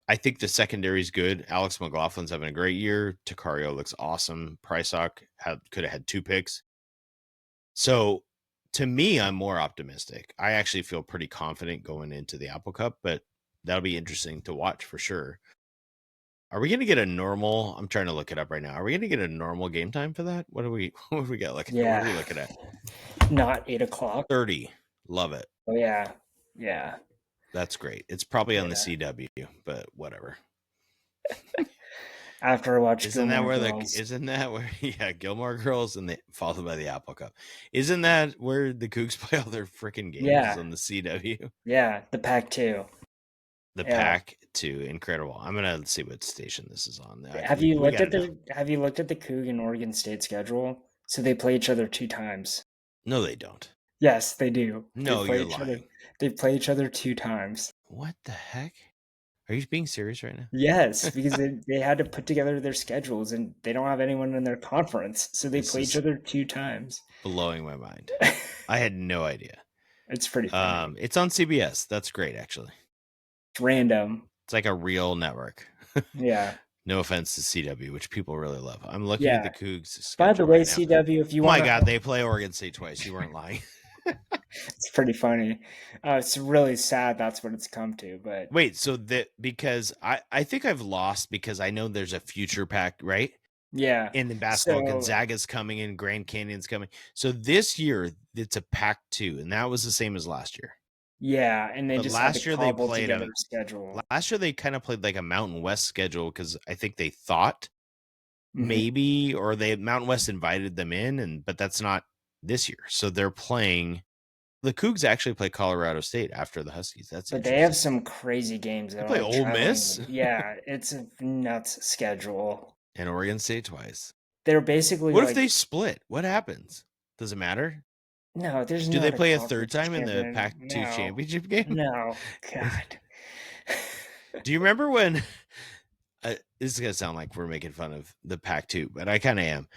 Speaker 2: I think the secondary is good. Alex McLaughlin's having a great year. Takario looks awesome. Prysock could have had 2 picks. So to me, I'm more optimistic. I actually feel pretty confident going into the Apple Cup, but that'll be interesting to watch for sure. Are we going to get a normal? I'm trying to look it up right now. Are we going to get a normal game time for that? What do we? What have we got? Like, what are
Speaker 1: yeah.
Speaker 2: we looking at?
Speaker 1: Not 8 o'clock.
Speaker 2: 30. Love it.
Speaker 1: Oh yeah, yeah,
Speaker 2: That's great. It's probably on the
Speaker 1: yeah.
Speaker 2: CW, but whatever.
Speaker 1: After I watch
Speaker 2: Isn't that
Speaker 1: Gilmore
Speaker 2: where
Speaker 1: Girls.
Speaker 2: yeah, Gilmore Girls and followed by the Apple Cup. Isn't that where the Cougs play all their freaking games is
Speaker 1: Yeah,
Speaker 2: on the CW?
Speaker 1: yeah. The Pack Two.
Speaker 2: The
Speaker 1: Yeah.
Speaker 2: Pack 2, incredible. I'm gonna see what station this is on.
Speaker 1: Have you
Speaker 2: We
Speaker 1: looked
Speaker 2: got
Speaker 1: at
Speaker 2: it now.
Speaker 1: the Coug and Oregon State schedule? So they play each other 2 times.
Speaker 2: No, they don't.
Speaker 1: Yes, they do. They
Speaker 2: No,
Speaker 1: play
Speaker 2: you're
Speaker 1: each other.
Speaker 2: lying.
Speaker 1: They play each other 2 times.
Speaker 2: What the heck? Are you being serious right
Speaker 1: Yes,
Speaker 2: now?
Speaker 1: because they had to put together their schedules and they don't have anyone in their conference, so they
Speaker 2: This
Speaker 1: play each
Speaker 2: is
Speaker 1: other 2 times.
Speaker 2: blowing my mind. I had no idea.
Speaker 1: It's pretty funny.
Speaker 2: It's on CBS. That's great, actually.
Speaker 1: It's random.
Speaker 2: It's like a real network.
Speaker 1: Yeah.
Speaker 2: No offense to CW, which people really love. I'm looking at the
Speaker 1: Yeah.
Speaker 2: Cougs
Speaker 1: By the
Speaker 2: schedule
Speaker 1: way,
Speaker 2: right now.
Speaker 1: CW, if you
Speaker 2: Oh my
Speaker 1: want to,
Speaker 2: God, they play Oregon State twice. You weren't lying.
Speaker 1: it's pretty funny. It's really sad that's what it's come to, but
Speaker 2: Wait, so that because I think I've lost because I know there's a future pack, right?
Speaker 1: yeah.
Speaker 2: And in basketball,
Speaker 1: So
Speaker 2: Gonzaga's coming and Grand Canyon's coming. So this year it's a pack 2, and that was the same as last year.
Speaker 1: yeah, and they
Speaker 2: But
Speaker 1: just had to
Speaker 2: last year they
Speaker 1: cobble
Speaker 2: played
Speaker 1: together
Speaker 2: a
Speaker 1: a schedule.
Speaker 2: last year they kind of played like a Mountain West schedule because I think they thought
Speaker 1: Hmm.
Speaker 2: maybe or they Mountain West invited them in, but that's not this year. So they're playing the Cougs actually play Colorado State after the Huskies. That's
Speaker 1: But they have
Speaker 2: interesting.
Speaker 1: some crazy games
Speaker 2: They
Speaker 1: though,
Speaker 2: play
Speaker 1: like
Speaker 2: Ole Miss
Speaker 1: traveling. Yeah, it's a nuts schedule.
Speaker 2: and Oregon State twice.
Speaker 1: They're basically
Speaker 2: What if they
Speaker 1: like,
Speaker 2: split? What happens? Does it matter?
Speaker 1: no, there's
Speaker 2: Do they
Speaker 1: not a
Speaker 2: play a third
Speaker 1: conference
Speaker 2: time in the
Speaker 1: champion.
Speaker 2: Pac-2
Speaker 1: No,
Speaker 2: championship game?
Speaker 1: no, God.
Speaker 2: Do you remember when this is going to sound like we're making fun of the Pac-2, but I kind of am.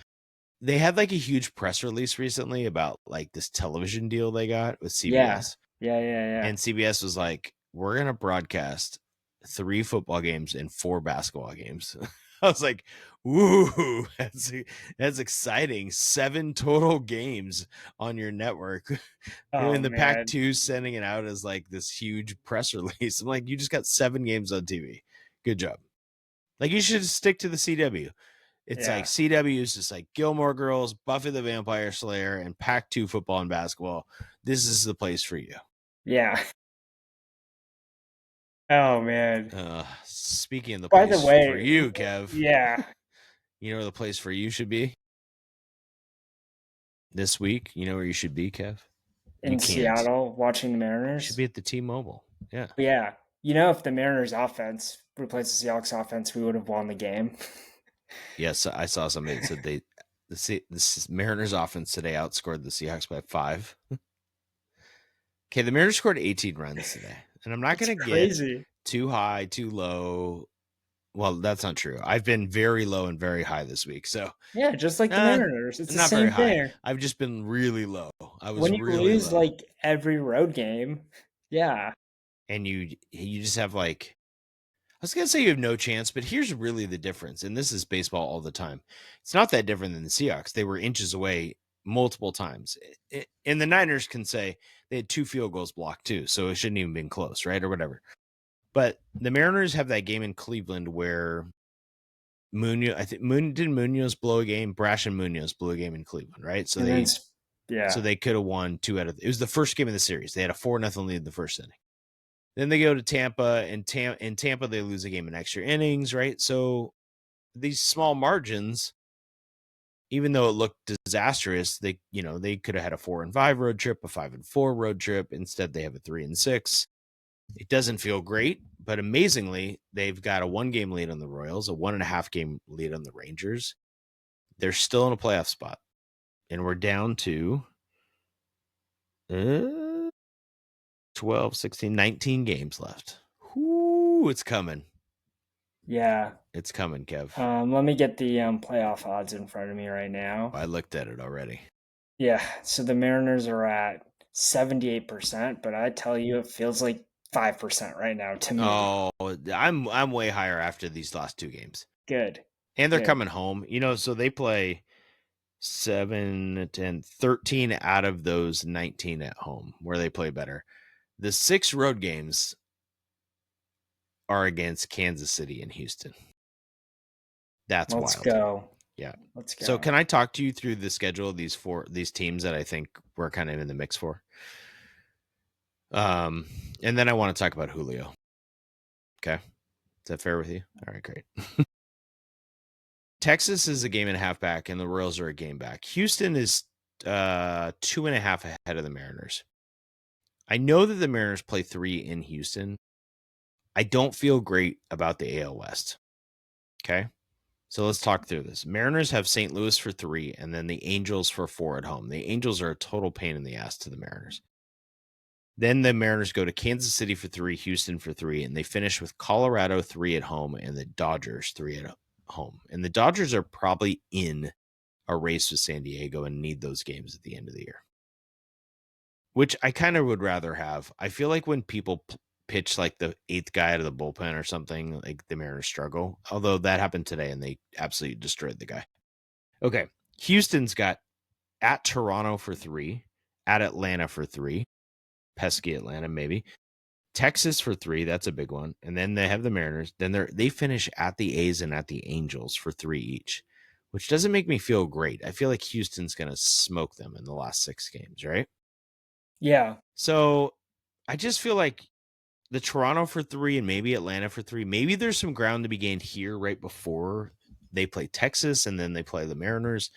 Speaker 2: They had like a huge press release recently about like this television deal they got with
Speaker 1: Yeah,
Speaker 2: CBS.
Speaker 1: yeah.
Speaker 2: And CBS was like, we're going to broadcast 3 football games and 4 basketball games. I was like, "Ooh, that's exciting. 7 total games on your network."
Speaker 1: Oh
Speaker 2: And the
Speaker 1: man,
Speaker 2: Pac-2 sending it out as like this huge press release. I'm like, you just got 7 games on TV. Good job. Like you should stick to the CW. It's like
Speaker 1: yeah,
Speaker 2: CW is just like Gilmore Girls, Buffy the Vampire Slayer, and Pac-2 football and basketball. This is the place for you.
Speaker 1: yeah. Oh man.
Speaker 2: Speaking of the
Speaker 1: By the
Speaker 2: place for
Speaker 1: way,
Speaker 2: you, Kev,
Speaker 1: yeah,
Speaker 2: you know where the place for you should be this week? You know where you should be, Kev? You
Speaker 1: in
Speaker 2: can't.
Speaker 1: Seattle watching the
Speaker 2: You should
Speaker 1: Mariners.
Speaker 2: be at the T-Mobile. Yeah.
Speaker 1: Yeah, you know, if the Mariners offense replaced the Seahawks offense, we would have won the game.
Speaker 2: Yes, I saw somebody that said the Mariners offense today outscored the Seahawks by 5. Okay, the Mariners scored 18 runs today, and I'm not
Speaker 1: It's
Speaker 2: going to get
Speaker 1: crazy.
Speaker 2: too high, too low. Well, that's not true. I've been very low and very high this week, so
Speaker 1: Yeah, just like the
Speaker 2: uh,
Speaker 1: Mariners. It's the
Speaker 2: not very
Speaker 1: same
Speaker 2: high.
Speaker 1: thing.
Speaker 2: I've just been really low. I was
Speaker 1: When you
Speaker 2: really
Speaker 1: lose
Speaker 2: low,
Speaker 1: like every road game, yeah,
Speaker 2: and you just have like I was gonna say you have no chance, but here's really the difference, and this is baseball all the time. It's not that different than the Seahawks. They were inches away multiple times, and the Niners can say they had 2 field goals blocked too, so it shouldn't even been close, right, or whatever. But the Mariners have that game in Cleveland where Munoz, I think didn't Munoz blow a game? Brash and Munoz blew a game in Cleveland, right? So
Speaker 1: and then
Speaker 2: so
Speaker 1: yeah,
Speaker 2: they could have won 2 out of. It was the first game of the series. They had a 4-0 lead in the first inning. Then they go to Tampa, and Tampa they lose a game in extra innings, right? So these small margins, even though it looked disastrous, they could have had a 4-5 road trip, a 5-4 road trip. Instead, they have a 3-6. It doesn't feel great, but amazingly, they've got a 1-game lead on the Royals, a 1.5-game lead on the Rangers. They're still in a playoff spot, and we're down to 12, 16, 19 games left. Whoo, it's coming.
Speaker 1: yeah.
Speaker 2: It's coming, Kev.
Speaker 1: Let me get the playoff odds in front of me right now.
Speaker 2: I looked at it already.
Speaker 1: Yeah, so the Mariners are at 78%, but I tell you, it feels like 5% right now to me.
Speaker 2: Oh, I'm way higher after these last 2 games.
Speaker 1: Good,
Speaker 2: And they're
Speaker 1: good.
Speaker 2: coming home. So they play 7, 10, 13 out of those 19 at home where they play better. The 6 road games are against Kansas City and Houston. That's
Speaker 1: Let's
Speaker 2: wild.
Speaker 1: go.
Speaker 2: Yeah.
Speaker 1: Let's
Speaker 2: So
Speaker 1: go.
Speaker 2: can I talk to you through the schedule of these teams that I think we're kind of in the mix for? Um, and then I want to talk about Julio. Okay. Is that fair with you? All right, great. Texas is a game and a half back, and the Royals are a game back. Houston is 2.5 ahead of the Mariners. I know that the Mariners play 3 in Houston. I don't feel great about the AL West. Okay. So let's talk through this. Mariners have St. Louis for 3, and then the Angels for 4 at home. The Angels are a total pain in the ass to the Mariners. Then the Mariners go to Kansas City for 3, Houston for 3, and they finish with Colorado 3 at home and the Dodgers 3 at home. And the Dodgers are probably in a race with San Diego and need those games at the end of the year, which I kind of would rather have. I feel like when people pitch like the 8th guy out of the bullpen or something, like the Mariners struggle, although that happened today and they absolutely destroyed the guy. Okay. Houston's got at Toronto for 3, at Atlanta for 3, pesky Atlanta maybe, Texas for 3, that's a big one, and then they have the Mariners. Then they finish at the A's and at the Angels for 3 each, which doesn't make me feel great. I feel like Houston's going to smoke them in the last 6 games, right?
Speaker 1: Yeah,
Speaker 2: So I just feel like the Toronto for 3 and maybe Atlanta for 3, maybe there's some ground to be gained here right before they play Texas and then they play the Mariners.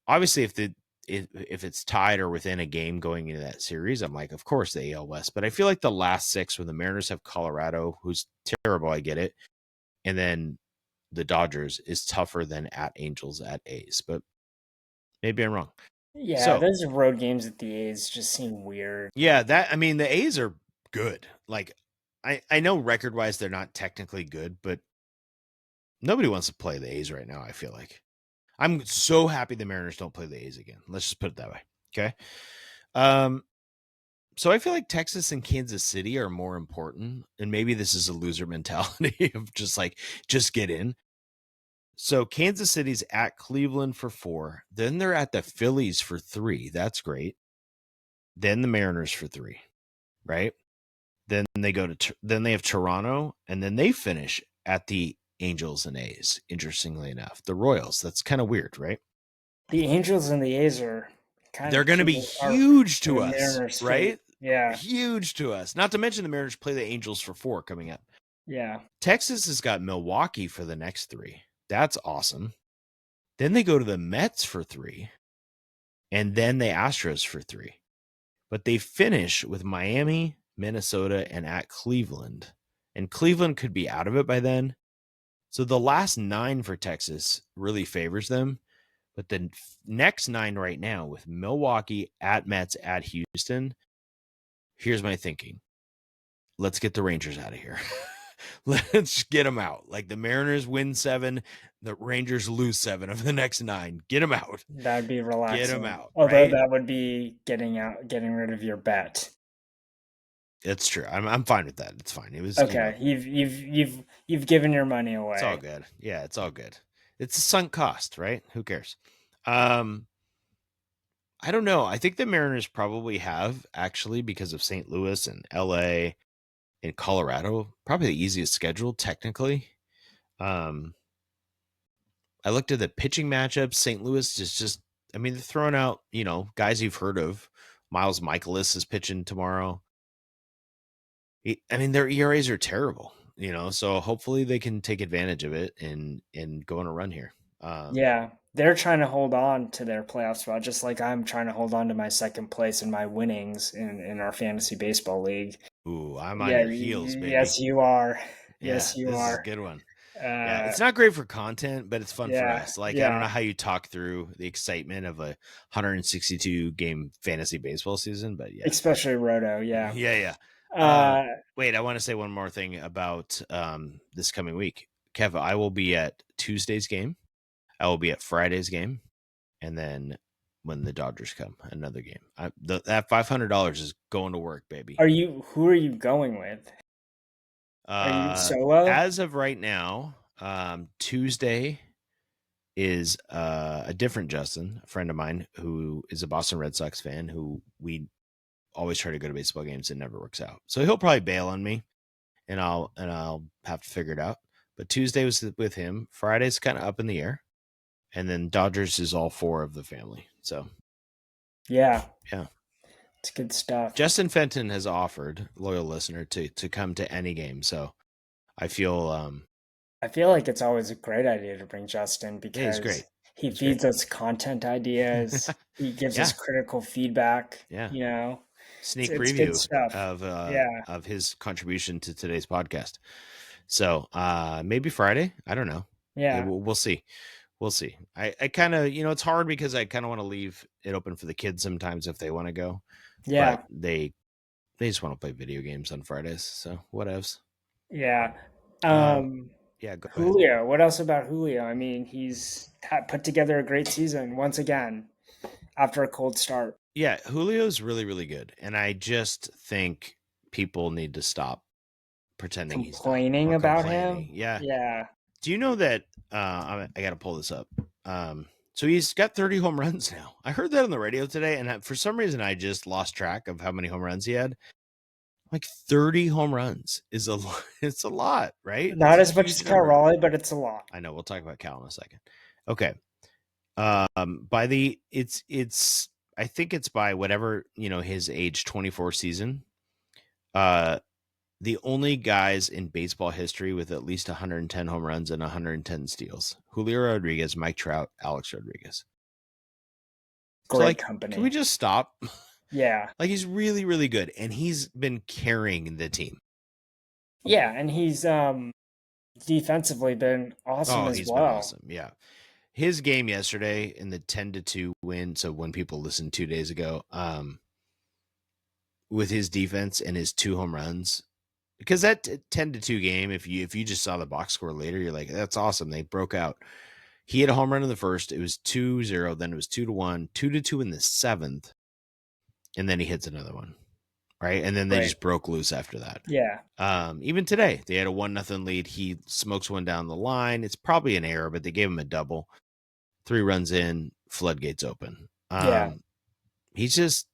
Speaker 2: Obviously if the if it's tied or within a game going into that series, I'm like, of course the AL West. But I feel like the last 6 when the Mariners have Colorado, who's terrible, I get it, and then the Dodgers is tougher than at Angels at A's. But maybe I'm wrong.
Speaker 1: Yeah,
Speaker 2: So
Speaker 1: those road games at the A's just seem weird.
Speaker 2: yeah, that I mean the A's are good. Like I know record wise they're not technically good, but nobody wants to play the A's right now. I feel like I'm so happy the Mariners don't play the A's again. Let's just put it that way. Okay. Um, so I feel like Texas and Kansas City are more important, and maybe this is a loser mentality of just get in. So Kansas City's at Cleveland for 4, then they're at the Phillies for 3. That's great. Then the Mariners for 3, right? Then they go to then they have Toronto, and then they finish at the Angels and A's. Interestingly enough, the Royals. That's kind of weird, right?
Speaker 1: The Angels and the A's are kind
Speaker 2: They're
Speaker 1: of
Speaker 2: going to
Speaker 1: keeping
Speaker 2: be
Speaker 1: our
Speaker 2: huge
Speaker 1: the
Speaker 2: to us,
Speaker 1: Mariners' fate.
Speaker 2: right?
Speaker 1: Yeah,
Speaker 2: Huge to us. Not to mention the Mariners play the Angels for 4 coming up.
Speaker 1: yeah.
Speaker 2: Texas has got Milwaukee for the next 3. That's awesome. Then they go to the Mets for 3, and then the Astros for 3. But they finish with Miami, Minnesota, and at Cleveland. And Cleveland could be out of it by then. So the last 9 for Texas really favors them. But the next 9 right now with Milwaukee, at Mets, at Houston, here's my thinking. Let's get the Rangers out of here. Let's get them out. Like the Mariners win 7, the Rangers lose 7 of the next 9. Get them out.
Speaker 1: That'd be
Speaker 2: Get them
Speaker 1: relaxing.
Speaker 2: out,
Speaker 1: Although
Speaker 2: right?
Speaker 1: that would be getting rid of your bet.
Speaker 2: It's true. I'm fine with that. It's fine. It was,
Speaker 1: Okay, you've given your money
Speaker 2: it's all
Speaker 1: away.
Speaker 2: good. Yeah, it's all good. It's a sunk cost, right? Who cares? Um, I don't know. I think the Mariners probably have actually because of St. Louis and LA and Colorado, probably the easiest schedule technically. Um, I looked at the pitching matchups. St. Louis is just, I mean, they're throwing out, guys you've heard of. Miles Michaelis is pitching tomorrow. I mean, their ERAs are terrible, so hopefully they can take advantage of it and go on a run here.
Speaker 1: Yeah, they're trying to hold on to their playoff spot, just like I'm trying to hold on to my second place and my winnings in our fantasy baseball league.
Speaker 2: Ooh, I'm on
Speaker 1: Yeah,
Speaker 2: your heels,
Speaker 1: yes,
Speaker 2: baby.
Speaker 1: you are.
Speaker 2: Yeah,
Speaker 1: Yes, you
Speaker 2: this is a
Speaker 1: are.
Speaker 2: good one. Yeah,
Speaker 1: Uh,
Speaker 2: it's not great for content, but it's fun for
Speaker 1: yeah,
Speaker 2: us. Like, I don't
Speaker 1: yeah.
Speaker 2: know how you talk through the excitement of a 162 game fantasy baseball season, but yeah.
Speaker 1: Especially Roto. Yeah.
Speaker 2: Yeah, yeah.
Speaker 1: Uh,
Speaker 2: Wait, I want to say one more thing about this coming week. Kev, I will be at Tuesday's game. I will be at Friday's game, and then when the Dodgers come, another game. That $500 is going to work, baby.
Speaker 1: who are you going with? Are you solo?
Speaker 2: As of right now, Tuesday is a different Justin, a friend of mine who is a Boston Red Sox fan who we always try to go to baseball games and never works out. So he'll probably bail on me and I'll have to figure it out. But Tuesday was with him. Friday's kind of up in the air. And then Dodgers is all 4 of the family. So
Speaker 1: Yeah,
Speaker 2: yeah.
Speaker 1: it's good stuff.
Speaker 2: Justin Fenton has offered, loyal listener, to come to any game. So I feel
Speaker 1: I feel like it's always a great idea to bring Justin
Speaker 2: yeah, he's
Speaker 1: because
Speaker 2: great.
Speaker 1: he
Speaker 2: He's great.
Speaker 1: feeds us content ideas. He gives us
Speaker 2: Yeah.
Speaker 1: critical feedback.
Speaker 2: Yeah. Sneak
Speaker 1: It's good
Speaker 2: preview
Speaker 1: stuff. Yeah,
Speaker 2: of his contribution to today's podcast. So maybe Friday. I don't know. Yeah,
Speaker 1: yeah,
Speaker 2: we'll see. We'll see. I kind of it's hard because I kind of want to leave it open for the kids sometimes if they want to go, but
Speaker 1: yeah,
Speaker 2: they just want to play video games on Fridays. So whatevs.
Speaker 1: yeah.
Speaker 2: Um,
Speaker 1: Um,
Speaker 2: yeah, go ahead.
Speaker 1: Julio. What else about Julio? I mean, he's put together a great season once again after a cold start.
Speaker 2: Yeah, Julio's really really good, and I just think people need to stop pretending he's not
Speaker 1: Complaining
Speaker 2: or
Speaker 1: about
Speaker 2: complaining.
Speaker 1: him?
Speaker 2: Yeah.
Speaker 1: Yeah.
Speaker 2: Do you know that I got to pull this up. So he's got 30 home runs now. I heard that on the radio today, and for some reason I just lost track of how many home runs he had. Like 30 home runs is a it's a lot, right? It's
Speaker 1: Not
Speaker 2: a
Speaker 1: as much as
Speaker 2: huge
Speaker 1: Cal
Speaker 2: number.
Speaker 1: Raleigh, but it's a lot.
Speaker 2: I know. We'll talk about Cal in a second. Okay. By the it's I think it's by whatever his age 24 season. Uh, the only guys in baseball history with at least 110 home runs and 110 steals: Julio Rodriguez, Mike Trout, Alex Rodriguez. So
Speaker 1: great
Speaker 2: like, can we
Speaker 1: company.
Speaker 2: just stop?
Speaker 1: Yeah.
Speaker 2: Like he's really, really good, and he's been carrying the team.
Speaker 1: Yeah, and he's defensively been awesome
Speaker 2: Oh,
Speaker 1: as
Speaker 2: he's been
Speaker 1: well.
Speaker 2: awesome. Yeah. His game yesterday in the 10-2 win. So when people listened 2 days ago, with his defense and his 2 home runs, because that 10-2 game, if you just saw the box score later, you're like, that's awesome. They broke out. He had a home run in the first. It was 2-0. Then it was 2-1, 2-2 in the seventh, and then he hits another one. Right. And then they
Speaker 1: Right.
Speaker 2: just broke loose after that.
Speaker 1: Yeah.
Speaker 2: Even today, they had a 1-0 lead. He smokes one down the line. It's probably an error, but they gave him a double. 3 runs in, floodgates open.
Speaker 1: Yeah.
Speaker 2: He's just,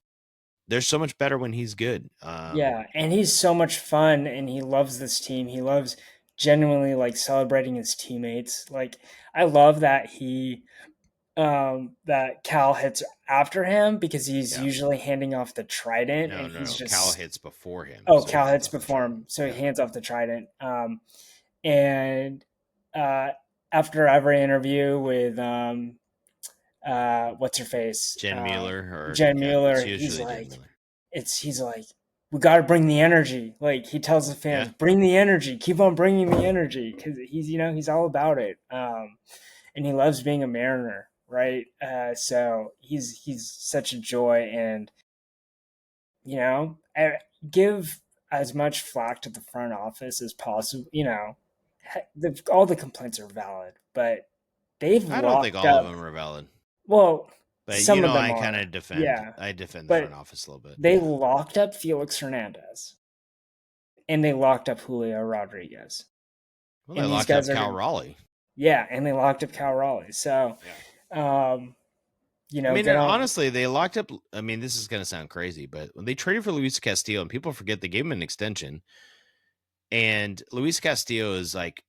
Speaker 2: they're so much better when he's good.
Speaker 1: Yeah, and he's so much fun and he loves this team. He loves genuinely like celebrating his teammates. Like I love that that Cal hits after him because he's
Speaker 2: Yeah.
Speaker 1: usually handing off the trident
Speaker 2: No,
Speaker 1: and
Speaker 2: no,
Speaker 1: he's
Speaker 2: no. Cal
Speaker 1: just
Speaker 2: hits before him,
Speaker 1: oh,
Speaker 2: so he
Speaker 1: Cal
Speaker 2: hands
Speaker 1: hits
Speaker 2: off the
Speaker 1: before
Speaker 2: trident.
Speaker 1: him, so
Speaker 2: Yeah.
Speaker 1: he hands off the trident. And uh after every interview with what's her face?
Speaker 2: Jen Mueller, or
Speaker 1: Jen
Speaker 2: yeah, it's
Speaker 1: Mueller, he's
Speaker 2: usually Jen
Speaker 1: like
Speaker 2: Mueller.
Speaker 1: he's like, we got to bring the energy. Like he tells the fans,
Speaker 2: Yeah.
Speaker 1: bring the energy, keep on bringing the energy, because he's all about it. And he loves being a Mariner, right? So he's such a joy, and give as much flack to the front office as possible. All the complaints are valid, but they've
Speaker 2: I don't think
Speaker 1: locked
Speaker 2: all of
Speaker 1: up.
Speaker 2: them are valid,
Speaker 1: Well,
Speaker 2: but
Speaker 1: some of them
Speaker 2: I kind
Speaker 1: are,
Speaker 2: of defend.
Speaker 1: yeah,
Speaker 2: I defend the front
Speaker 1: but
Speaker 2: office a little bit.
Speaker 1: they locked up Felix Hernandez and they locked up Julio Rodriguez.
Speaker 2: Well, they
Speaker 1: And these
Speaker 2: locked up
Speaker 1: guys are
Speaker 2: Cal
Speaker 1: going to,
Speaker 2: Raleigh.
Speaker 1: yeah, and they locked up Cal Raleigh. So,
Speaker 2: Yeah.
Speaker 1: um,
Speaker 2: I mean,
Speaker 1: good
Speaker 2: and
Speaker 1: on,
Speaker 2: honestly, they locked up. I mean, this is going to sound crazy, but when they traded for Luis Castillo, and people forget they gave him an extension, and Luis Castillo is like,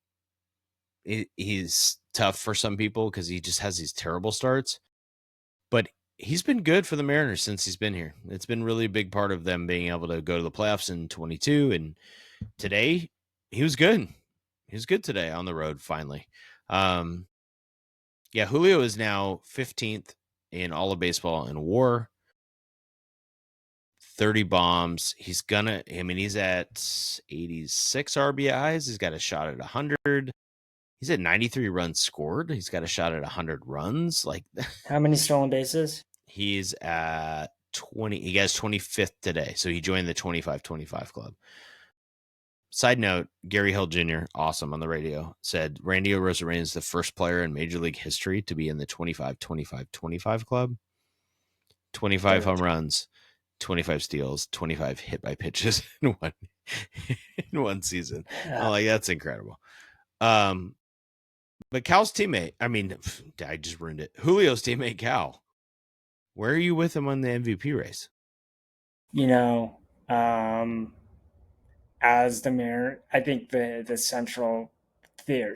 Speaker 2: he's tough for some people because he just has these terrible starts, but he's been good for the Mariners since he's been here. It's been really a big part of them being able to go to the playoffs in 22. And today, he was good. He was good today on the road, finally. Um, yeah, Julio is now 15th in all of baseball in WAR. 30 bombs. He's at 86 RBIs. He's got a shot at 100. He's at 93 runs scored. He's got a shot at 100 runs. Like,
Speaker 1: how many stolen bases?
Speaker 2: he's at 20. He gets 25th today. So he joined the 25-25 club. Side note, Gary Hill Jr., awesome on the radio, said Randy Arozarena is the first player in Major League history to be in the 25-25-25 club. 25
Speaker 1: Very
Speaker 2: home
Speaker 1: true.
Speaker 2: runs, 25 steals, 25 hit by pitches in one in one season. I'm like, that's incredible. But Cal's teammate, I mean, I just ruined it. Julio's teammate Cal. Where are you with him on the MVP race?
Speaker 1: you know, um, as the mayor, I think the central theory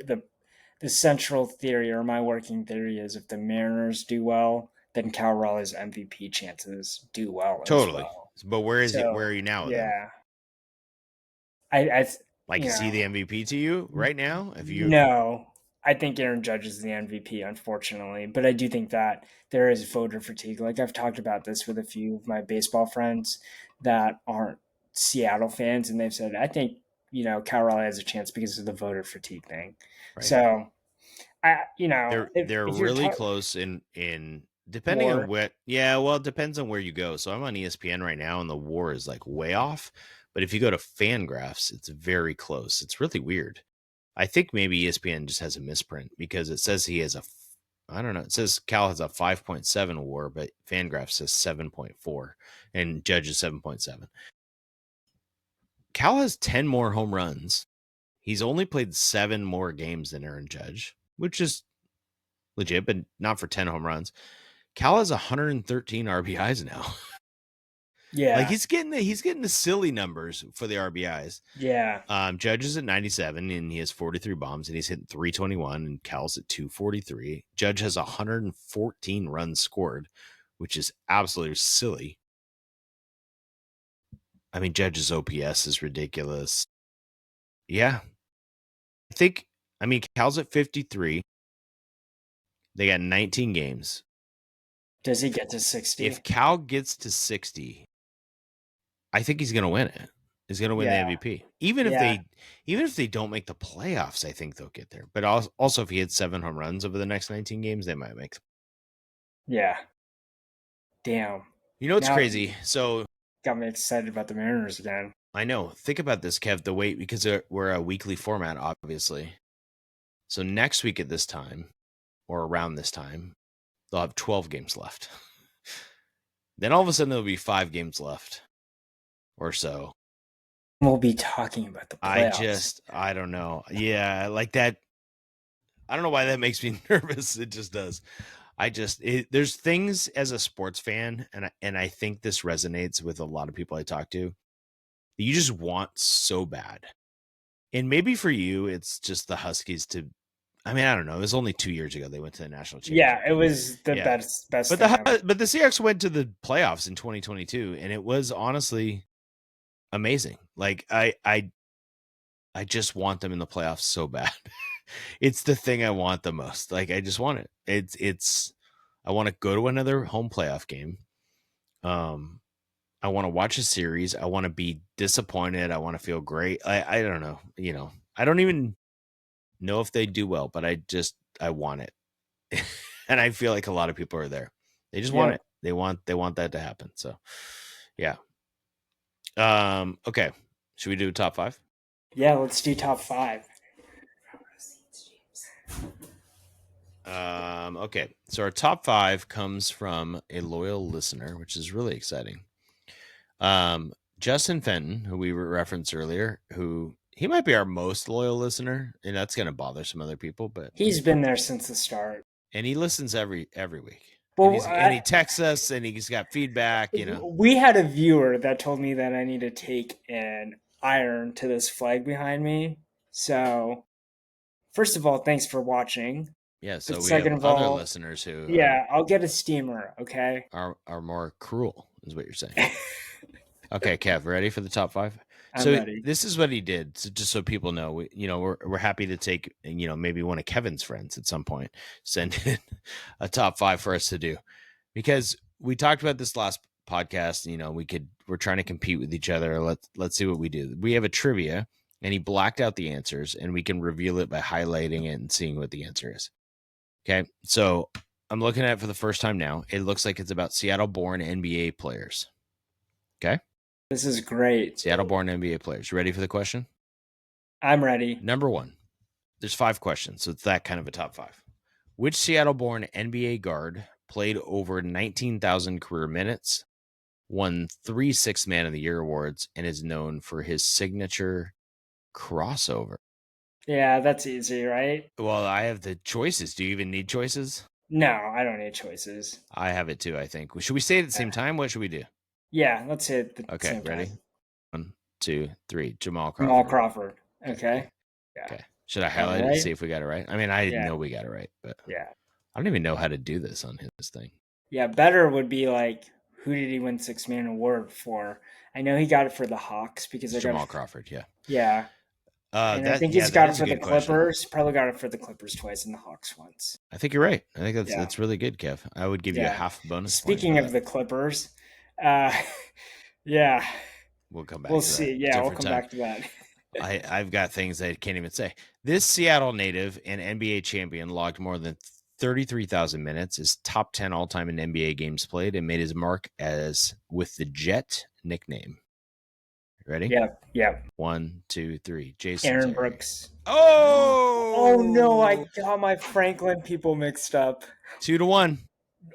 Speaker 1: or my working theory is if the Mariners do well, then Cal Raleigh's MVP chances do well as
Speaker 2: Totally.
Speaker 1: well.
Speaker 2: But where is it? Where
Speaker 1: So
Speaker 2: are you now with him?
Speaker 1: yeah, I
Speaker 2: Like,
Speaker 1: you
Speaker 2: is he
Speaker 1: know
Speaker 2: the MVP to you right now? If you
Speaker 1: no, I think Aaron Judge is the MVP, unfortunately. But I do think that there is voter fatigue. Like I've talked about this with a few of my baseball friends that aren't Seattle fans, and they've said, I think, Cal Raleigh has a chance because of the voter fatigue thing.
Speaker 2: right.
Speaker 1: So
Speaker 2: They're
Speaker 1: if you're
Speaker 2: really
Speaker 1: talking
Speaker 2: close in depending on
Speaker 1: war,
Speaker 2: what, yeah, well, it depends on where you go. So I'm on ESPN right now and the WAR is like way off. But if you go to Fangraphs, it's very close. It's really weird. I think maybe ESPN just has a misprint because it says he has I don't know. It says Cal has a 5.7 WAR, but Fangraphs says 7.4 and Judge is 7.7. Cal has 10 more home runs. He's only played 7 more games than Aaron Judge, which is legit, but not for 10 home runs. Cal has 113 RBIs now. Like,
Speaker 1: yeah,
Speaker 2: he's getting the silly numbers for the RBIs.
Speaker 1: yeah,
Speaker 2: Judge is at 97 and he has 43 bombs and he's hitting 321 and Cal's at 243. Judge has 114 runs scored, which is absolutely silly. I mean, Judge's OPS is ridiculous. Yeah. I think, I mean, Cal's at 53. They got 19 games.
Speaker 1: Does he get to 60?
Speaker 2: If Cal gets to 60, I think he's going to win it. He's going to win the
Speaker 1: Yeah.
Speaker 2: MVP. Even if
Speaker 1: Yeah.
Speaker 2: they don't make the playoffs, I think they'll get there. But also if he hits 7 home runs over the next 19 games, they might make.
Speaker 1: Yeah. Damn.
Speaker 2: You know what's
Speaker 1: Now
Speaker 2: crazy? So
Speaker 1: got me excited about the Mariners again.
Speaker 2: I know. Think about this, Kev. The wait because we're a weekly format, obviously. So next week at this time, or around this time, they'll have 12 games left. Then all of a sudden there'll be 5 games left, or so.
Speaker 1: We'll be talking about the playoffs.
Speaker 2: I don't know. Yeah, like that. I don't know why that makes me nervous. It just does. There's things as a sports fan, and I think this resonates with a lot of people I talk to. That you just want so bad, and maybe for you, it's just the Huskies to. I mean, I don't know. It was only 2 years ago they went to the national
Speaker 1: Yeah,
Speaker 2: championship
Speaker 1: it
Speaker 2: game.
Speaker 1: was the
Speaker 2: Yeah,
Speaker 1: best
Speaker 2: but
Speaker 1: thing ever.
Speaker 2: the Seahawks went to the playoffs in 2022, and it was honestly amazing. Like I just want them in the playoffs so bad. It's the thing I want the most. Like I just want it. It's I want to go to another home playoff game. Um I want to watch a series. I want to be disappointed. I want to feel great. I don't know. I don't even know if they do well, but I want it. And I feel like a lot of people are there. They just want
Speaker 1: Yep.
Speaker 2: it. They want that to happen. So yeah. Okay. Should we do top 5?
Speaker 1: Yeah, let's do top five.
Speaker 2: Okay. So our top 5 comes from a loyal listener, which is really exciting. Justin Fenton, who we referenced earlier, who he might be our most loyal listener, and that's going to bother some other people, but
Speaker 1: He's been there since the start.
Speaker 2: and he listens every week, and
Speaker 1: Well,
Speaker 2: he texts us, and he's got feedback.
Speaker 1: we had a viewer that told me that I need to take an iron to this flag behind me. So, first of all, thanks for watching.
Speaker 2: Yeah.
Speaker 1: But
Speaker 2: So we
Speaker 1: second
Speaker 2: have
Speaker 1: of
Speaker 2: other
Speaker 1: all,
Speaker 2: listeners who
Speaker 1: yeah, I'll get a steamer. Okay.
Speaker 2: are more cruel, is what you're saying. Okay, Kev, ready for the top 5?
Speaker 1: I'm
Speaker 2: So
Speaker 1: ready.
Speaker 2: this is what he did. So just so people know, we're happy to take, maybe one of Kevin's friends at some point send in a top 5 for us to do, because we talked about this last podcast. We're trying to compete with each other. Let's see what we do. We have a trivia, and he blacked out the answers, and we can reveal it by highlighting it and seeing what the answer is. Okay, so I'm looking at it for the first time now. It looks like it's about Seattle-born NBA players. Okay.
Speaker 1: This is great.
Speaker 2: Seattle-born NBA players. You ready for the question?
Speaker 1: I'm ready.
Speaker 2: Number 1. There's 5 questions, so it's that kind of a top 5. Which Seattle-born NBA guard played over 19,000 career minutes, won 3 Sixth Man of the Year awards, and is known for his signature crossover?
Speaker 1: Yeah, that's easy, right?
Speaker 2: Well, I have the choices. Do you even need choices?
Speaker 1: No, I don't need choices.
Speaker 2: I have it too, I think. Should we say it at the same time? What should we do?
Speaker 1: Yeah, let's say it at the
Speaker 2: Okay,
Speaker 1: same
Speaker 2: ready?
Speaker 1: time.
Speaker 2: 1, 2, 3. Jamal
Speaker 1: Jamal
Speaker 2: Crawford.
Speaker 1: Crawford.
Speaker 2: Okay,
Speaker 1: Okay.
Speaker 2: cool.
Speaker 1: Yeah.
Speaker 2: Okay. Should I
Speaker 1: All
Speaker 2: highlight it to
Speaker 1: right.
Speaker 2: see if we got it right? I mean, I
Speaker 1: Yeah.
Speaker 2: know we got it right, but
Speaker 1: Yeah.
Speaker 2: I don't even know how to do this on his thing.
Speaker 1: Yeah. Better would be like, who did he win Six Man Award for? I know he got it for the Hawks because
Speaker 2: It's
Speaker 1: I got
Speaker 2: Jamal
Speaker 1: it.
Speaker 2: Crawford, yeah.
Speaker 1: Yeah. And I think he's
Speaker 2: That
Speaker 1: got it
Speaker 2: is a
Speaker 1: for the
Speaker 2: good question.
Speaker 1: Clippers. Probably got it for the Clippers twice and the Hawks once.
Speaker 2: I think you're right. I think
Speaker 1: Yeah.
Speaker 2: that's really good, Kev. I would give you a
Speaker 1: Yeah.
Speaker 2: half bonus point for
Speaker 1: Speaking of
Speaker 2: that.
Speaker 1: the Clippers, uh, yeah,
Speaker 2: We'll come
Speaker 1: we'll
Speaker 2: back to that
Speaker 1: see. Yeah, we'll
Speaker 2: different
Speaker 1: come
Speaker 2: time.
Speaker 1: back to that.
Speaker 2: I've got things I can't even say. This Seattle native and NBA champion logged more than 33,000 minutes, is top 10 all time in NBA games played, and made his mark as with the Jet nickname. Ready?
Speaker 1: Yeah, yeah.
Speaker 2: 1, 2, 3. Jason
Speaker 1: Aaron
Speaker 2: Terry.
Speaker 1: Brooks. Oh no, I
Speaker 2: Oh,
Speaker 1: got my Franklin people mixed up.
Speaker 2: 2-1.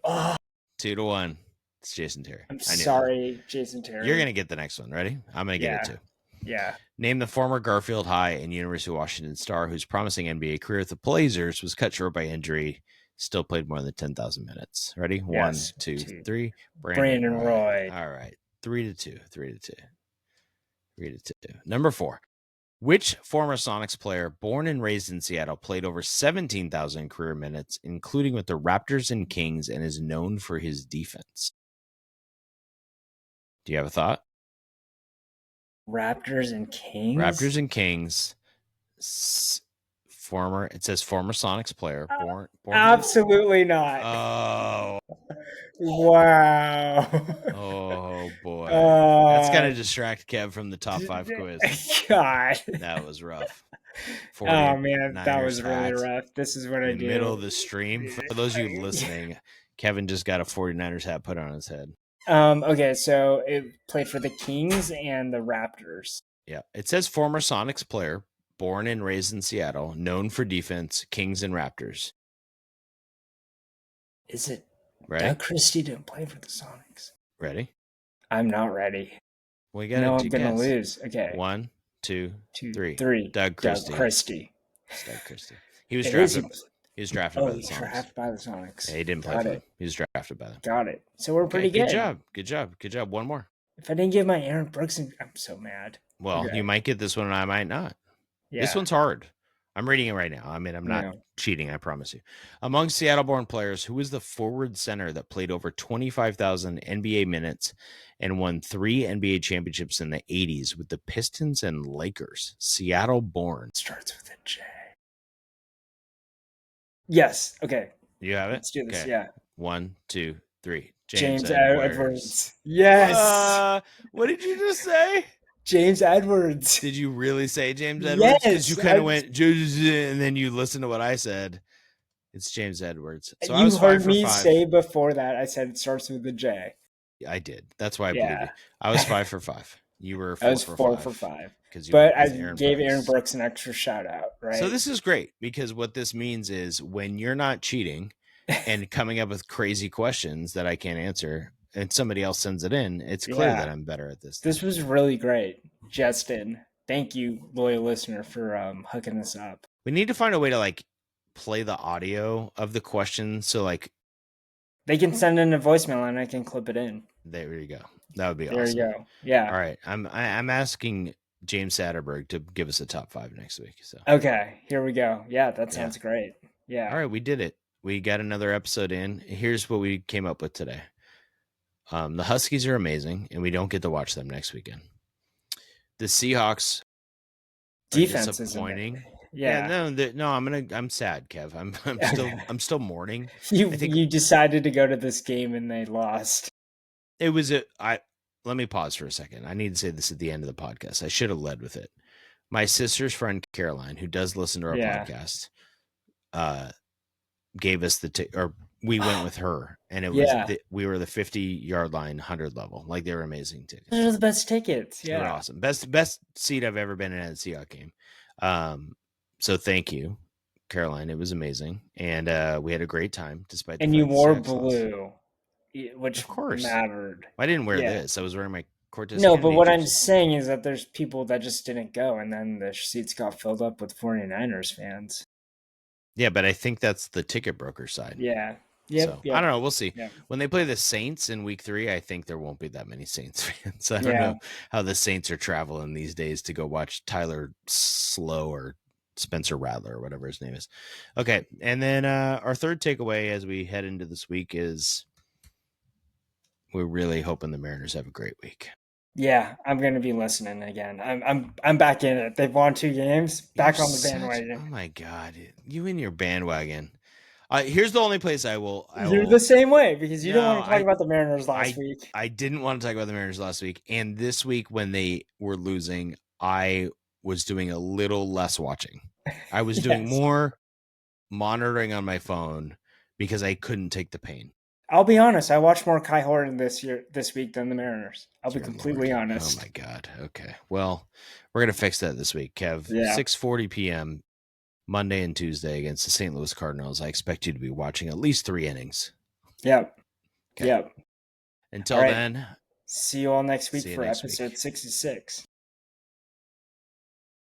Speaker 1: Oh,
Speaker 2: 2-1. It's Jason Terry.
Speaker 1: I'm
Speaker 2: I knew it.
Speaker 1: sorry, Jason
Speaker 2: You're
Speaker 1: Terry.
Speaker 2: gonna get the next one. Ready? I'm gonna get it
Speaker 1: Yeah,
Speaker 2: too.
Speaker 1: yeah.
Speaker 2: Name the former Garfield High and University of Washington star whose promising NBA career with the Blazers was cut short by injury. Still played more than 10,000 minutes. Ready? 1,
Speaker 1: Yes.
Speaker 2: 2,
Speaker 1: Two.
Speaker 2: 3. Brandon
Speaker 1: Brandon
Speaker 2: Roy.
Speaker 1: Roy.
Speaker 2: All right. 3-2. 3-2. 3-2. Number 4. Which former Sonics player born and raised in Seattle played over 17,000 career minutes, including with the Raptors and Kings, and is known for his defense? Do you have a thought?
Speaker 1: Raptors and
Speaker 2: Raptors
Speaker 1: Kings.
Speaker 2: and Kings. Former. It says former Sonics player. Born here.
Speaker 1: Absolutely not.
Speaker 2: Oh,
Speaker 1: Wow.
Speaker 2: Oh boy. That's
Speaker 1: uh,
Speaker 2: gotta distract Kev from the top 5 quiz.
Speaker 1: God.
Speaker 2: That was rough.
Speaker 1: Oh man, that
Speaker 2: 49ers
Speaker 1: was really
Speaker 2: hat
Speaker 1: rough. This is what
Speaker 2: in
Speaker 1: I
Speaker 2: the middle
Speaker 1: do.
Speaker 2: of the stream. For those of you listening, Kevin just got a 49ers hat put on his head.
Speaker 1: Okay, so it played for the Kings and the Raptors.
Speaker 2: Yeah. It says former Sonics player, born and raised in Seattle, known for defense, Kings and Raptors.
Speaker 1: Is it
Speaker 2: Ready?
Speaker 1: Doug Christie didn't play for the Sonics?
Speaker 2: Ready?
Speaker 1: I'm not ready.
Speaker 2: We got
Speaker 1: No,
Speaker 2: to
Speaker 1: I'm gonna
Speaker 2: guess.
Speaker 1: lose. Okay.
Speaker 2: 1, 2,
Speaker 1: Two,
Speaker 2: 3.
Speaker 1: three.
Speaker 2: Doug
Speaker 1: Doug
Speaker 2: Christie.
Speaker 1: Christie.
Speaker 2: It's Doug Christie. He was
Speaker 1: It is.
Speaker 2: drafted. He was drafted
Speaker 1: Oh,
Speaker 2: by the
Speaker 1: he
Speaker 2: Sonics.
Speaker 1: drafted by the
Speaker 2: Yeah,
Speaker 1: Sonics.
Speaker 2: he didn't play
Speaker 1: Got
Speaker 2: for them.
Speaker 1: it.
Speaker 2: He was drafted by them.
Speaker 1: Got it. So we're
Speaker 2: Okay,
Speaker 1: pretty
Speaker 2: good
Speaker 1: good.
Speaker 2: job. Good job. Good job. One more.
Speaker 1: If I didn't give my Aaron Brooks, I'm so mad.
Speaker 2: Well, you
Speaker 1: Okay.
Speaker 2: might get this one and I might not. This
Speaker 1: Yeah.
Speaker 2: one's hard. I'm reading it right now. I mean, I'm not
Speaker 1: Yeah.
Speaker 2: cheating, I promise you. Among Seattle born players, who is the forward center that played over 25,000 NBA minutes and won 3 NBA championships in the 80s with the Pistons and Lakers? Seattle born.
Speaker 1: Starts with a J. Yes. Okay.
Speaker 2: You have it?
Speaker 1: Let's do this.
Speaker 2: Okay.
Speaker 1: Yeah.
Speaker 2: 1, 2, 3. James
Speaker 1: James
Speaker 2: Edwards.
Speaker 1: Edwards. Yes.
Speaker 2: What did you just say?
Speaker 1: James Edwards.
Speaker 2: Did you really say James Edwards? Because you
Speaker 1: Yes.
Speaker 2: kind of went, and then you listened to what I said. It's James Edwards. So I
Speaker 1: You
Speaker 2: was 5
Speaker 1: heard
Speaker 2: for
Speaker 1: me
Speaker 2: 5.
Speaker 1: say before that I said it starts with a J.
Speaker 2: I did. That's why I believe you.
Speaker 1: Yeah.
Speaker 2: I was 5 for 5. You were
Speaker 1: I
Speaker 2: 4
Speaker 1: was
Speaker 2: for
Speaker 1: 4 for
Speaker 2: 5
Speaker 1: 5.
Speaker 2: because you
Speaker 1: But
Speaker 2: went
Speaker 1: I
Speaker 2: with Aaron
Speaker 1: gave Aaron
Speaker 2: Brooks.
Speaker 1: Brooks an extra shout out, right?
Speaker 2: So this is great because what this means is when you're not cheating and coming up with crazy questions that I can't answer and somebody else sends it in, it's clear that
Speaker 1: Yeah.
Speaker 2: I'm better at this.
Speaker 1: This was really great, Justin. Thank you, loyal listener, for hooking this up.
Speaker 2: We need to find a way to like play the audio of the question. So like
Speaker 1: They can send in a voicemail and I can clip it in.
Speaker 2: there you go. That would be
Speaker 1: There
Speaker 2: awesome.
Speaker 1: you go. Yeah.
Speaker 2: All right. I'm asking James Satterberg to give us a top 5 next week. So
Speaker 1: Okay, here we go. Yeah, that sounds great. Yeah.
Speaker 2: All right, we did it. We got another episode in. Here's what we came up with today. The Huskies are amazing, and we don't get to watch them next weekend. The Seahawks are
Speaker 1: Defense is
Speaker 2: disappointing.
Speaker 1: Yeah.
Speaker 2: No. I'm sad, Kev. I'm still mourning.
Speaker 1: You
Speaker 2: I think
Speaker 1: you decided to go to this game and they lost.
Speaker 2: it was let me pause for a second. I need to say this at the end of the podcast. I should have led with it. My sister's friend Caroline, who does listen to our podcast, gave us or we went with her, and it was we were the 50-yard line 100 level. Like they were amazing tickets.
Speaker 1: Those are the best tickets. Yeah,
Speaker 2: they were awesome. Best seat I've ever been in at a Seahawks game. So thank you, Caroline. It was amazing, and we had a great time despite.
Speaker 1: And you wore blue, which
Speaker 2: of course
Speaker 1: mattered.
Speaker 2: I didn't wear this. I was wearing my Cortez.
Speaker 1: No,
Speaker 2: Kennedy
Speaker 1: but what
Speaker 2: jersey.
Speaker 1: I'm saying is that there's people that just didn't go, and then the seats got filled up with 49ers fans.
Speaker 2: Yeah, but I think that's the ticket broker side.
Speaker 1: Yeah.
Speaker 2: Yep, so I don't know. We'll see.
Speaker 1: Yep.
Speaker 2: When they play the Saints in week 3, I think there won't be that many Saints fans. I don't know how the Saints are traveling these days to go watch Tyler Slow or Spencer Rattler or whatever his name is. Okay. And then our third takeaway as we head into this week is we're really hoping the Mariners have a great week.
Speaker 1: Yeah, I'm going to be listening again. I'm back in it. They've won 2 games. Back on the bandwagon.
Speaker 2: Oh my God. You and your bandwagon. Here's the only place I will.
Speaker 1: You're the same way because you don't want to talk about the Mariners last week.
Speaker 2: I didn't want to talk about the Mariners last week. And this week when they were losing, I was doing a little less watching. I was doing more monitoring on my phone because I couldn't take the pain.
Speaker 1: I'll be honest. I watched more Kai Horton this week than the Mariners. I'll be completely honest.
Speaker 2: Oh my God. Okay. Well, we're gonna fix that this week, Kev. 6:40 p.m. Monday and Tuesday against the St. Louis Cardinals. I expect you to be watching at least 3 innings.
Speaker 1: Yep. Okay. Yep.
Speaker 2: Until then,
Speaker 1: see you all next week for episode 66.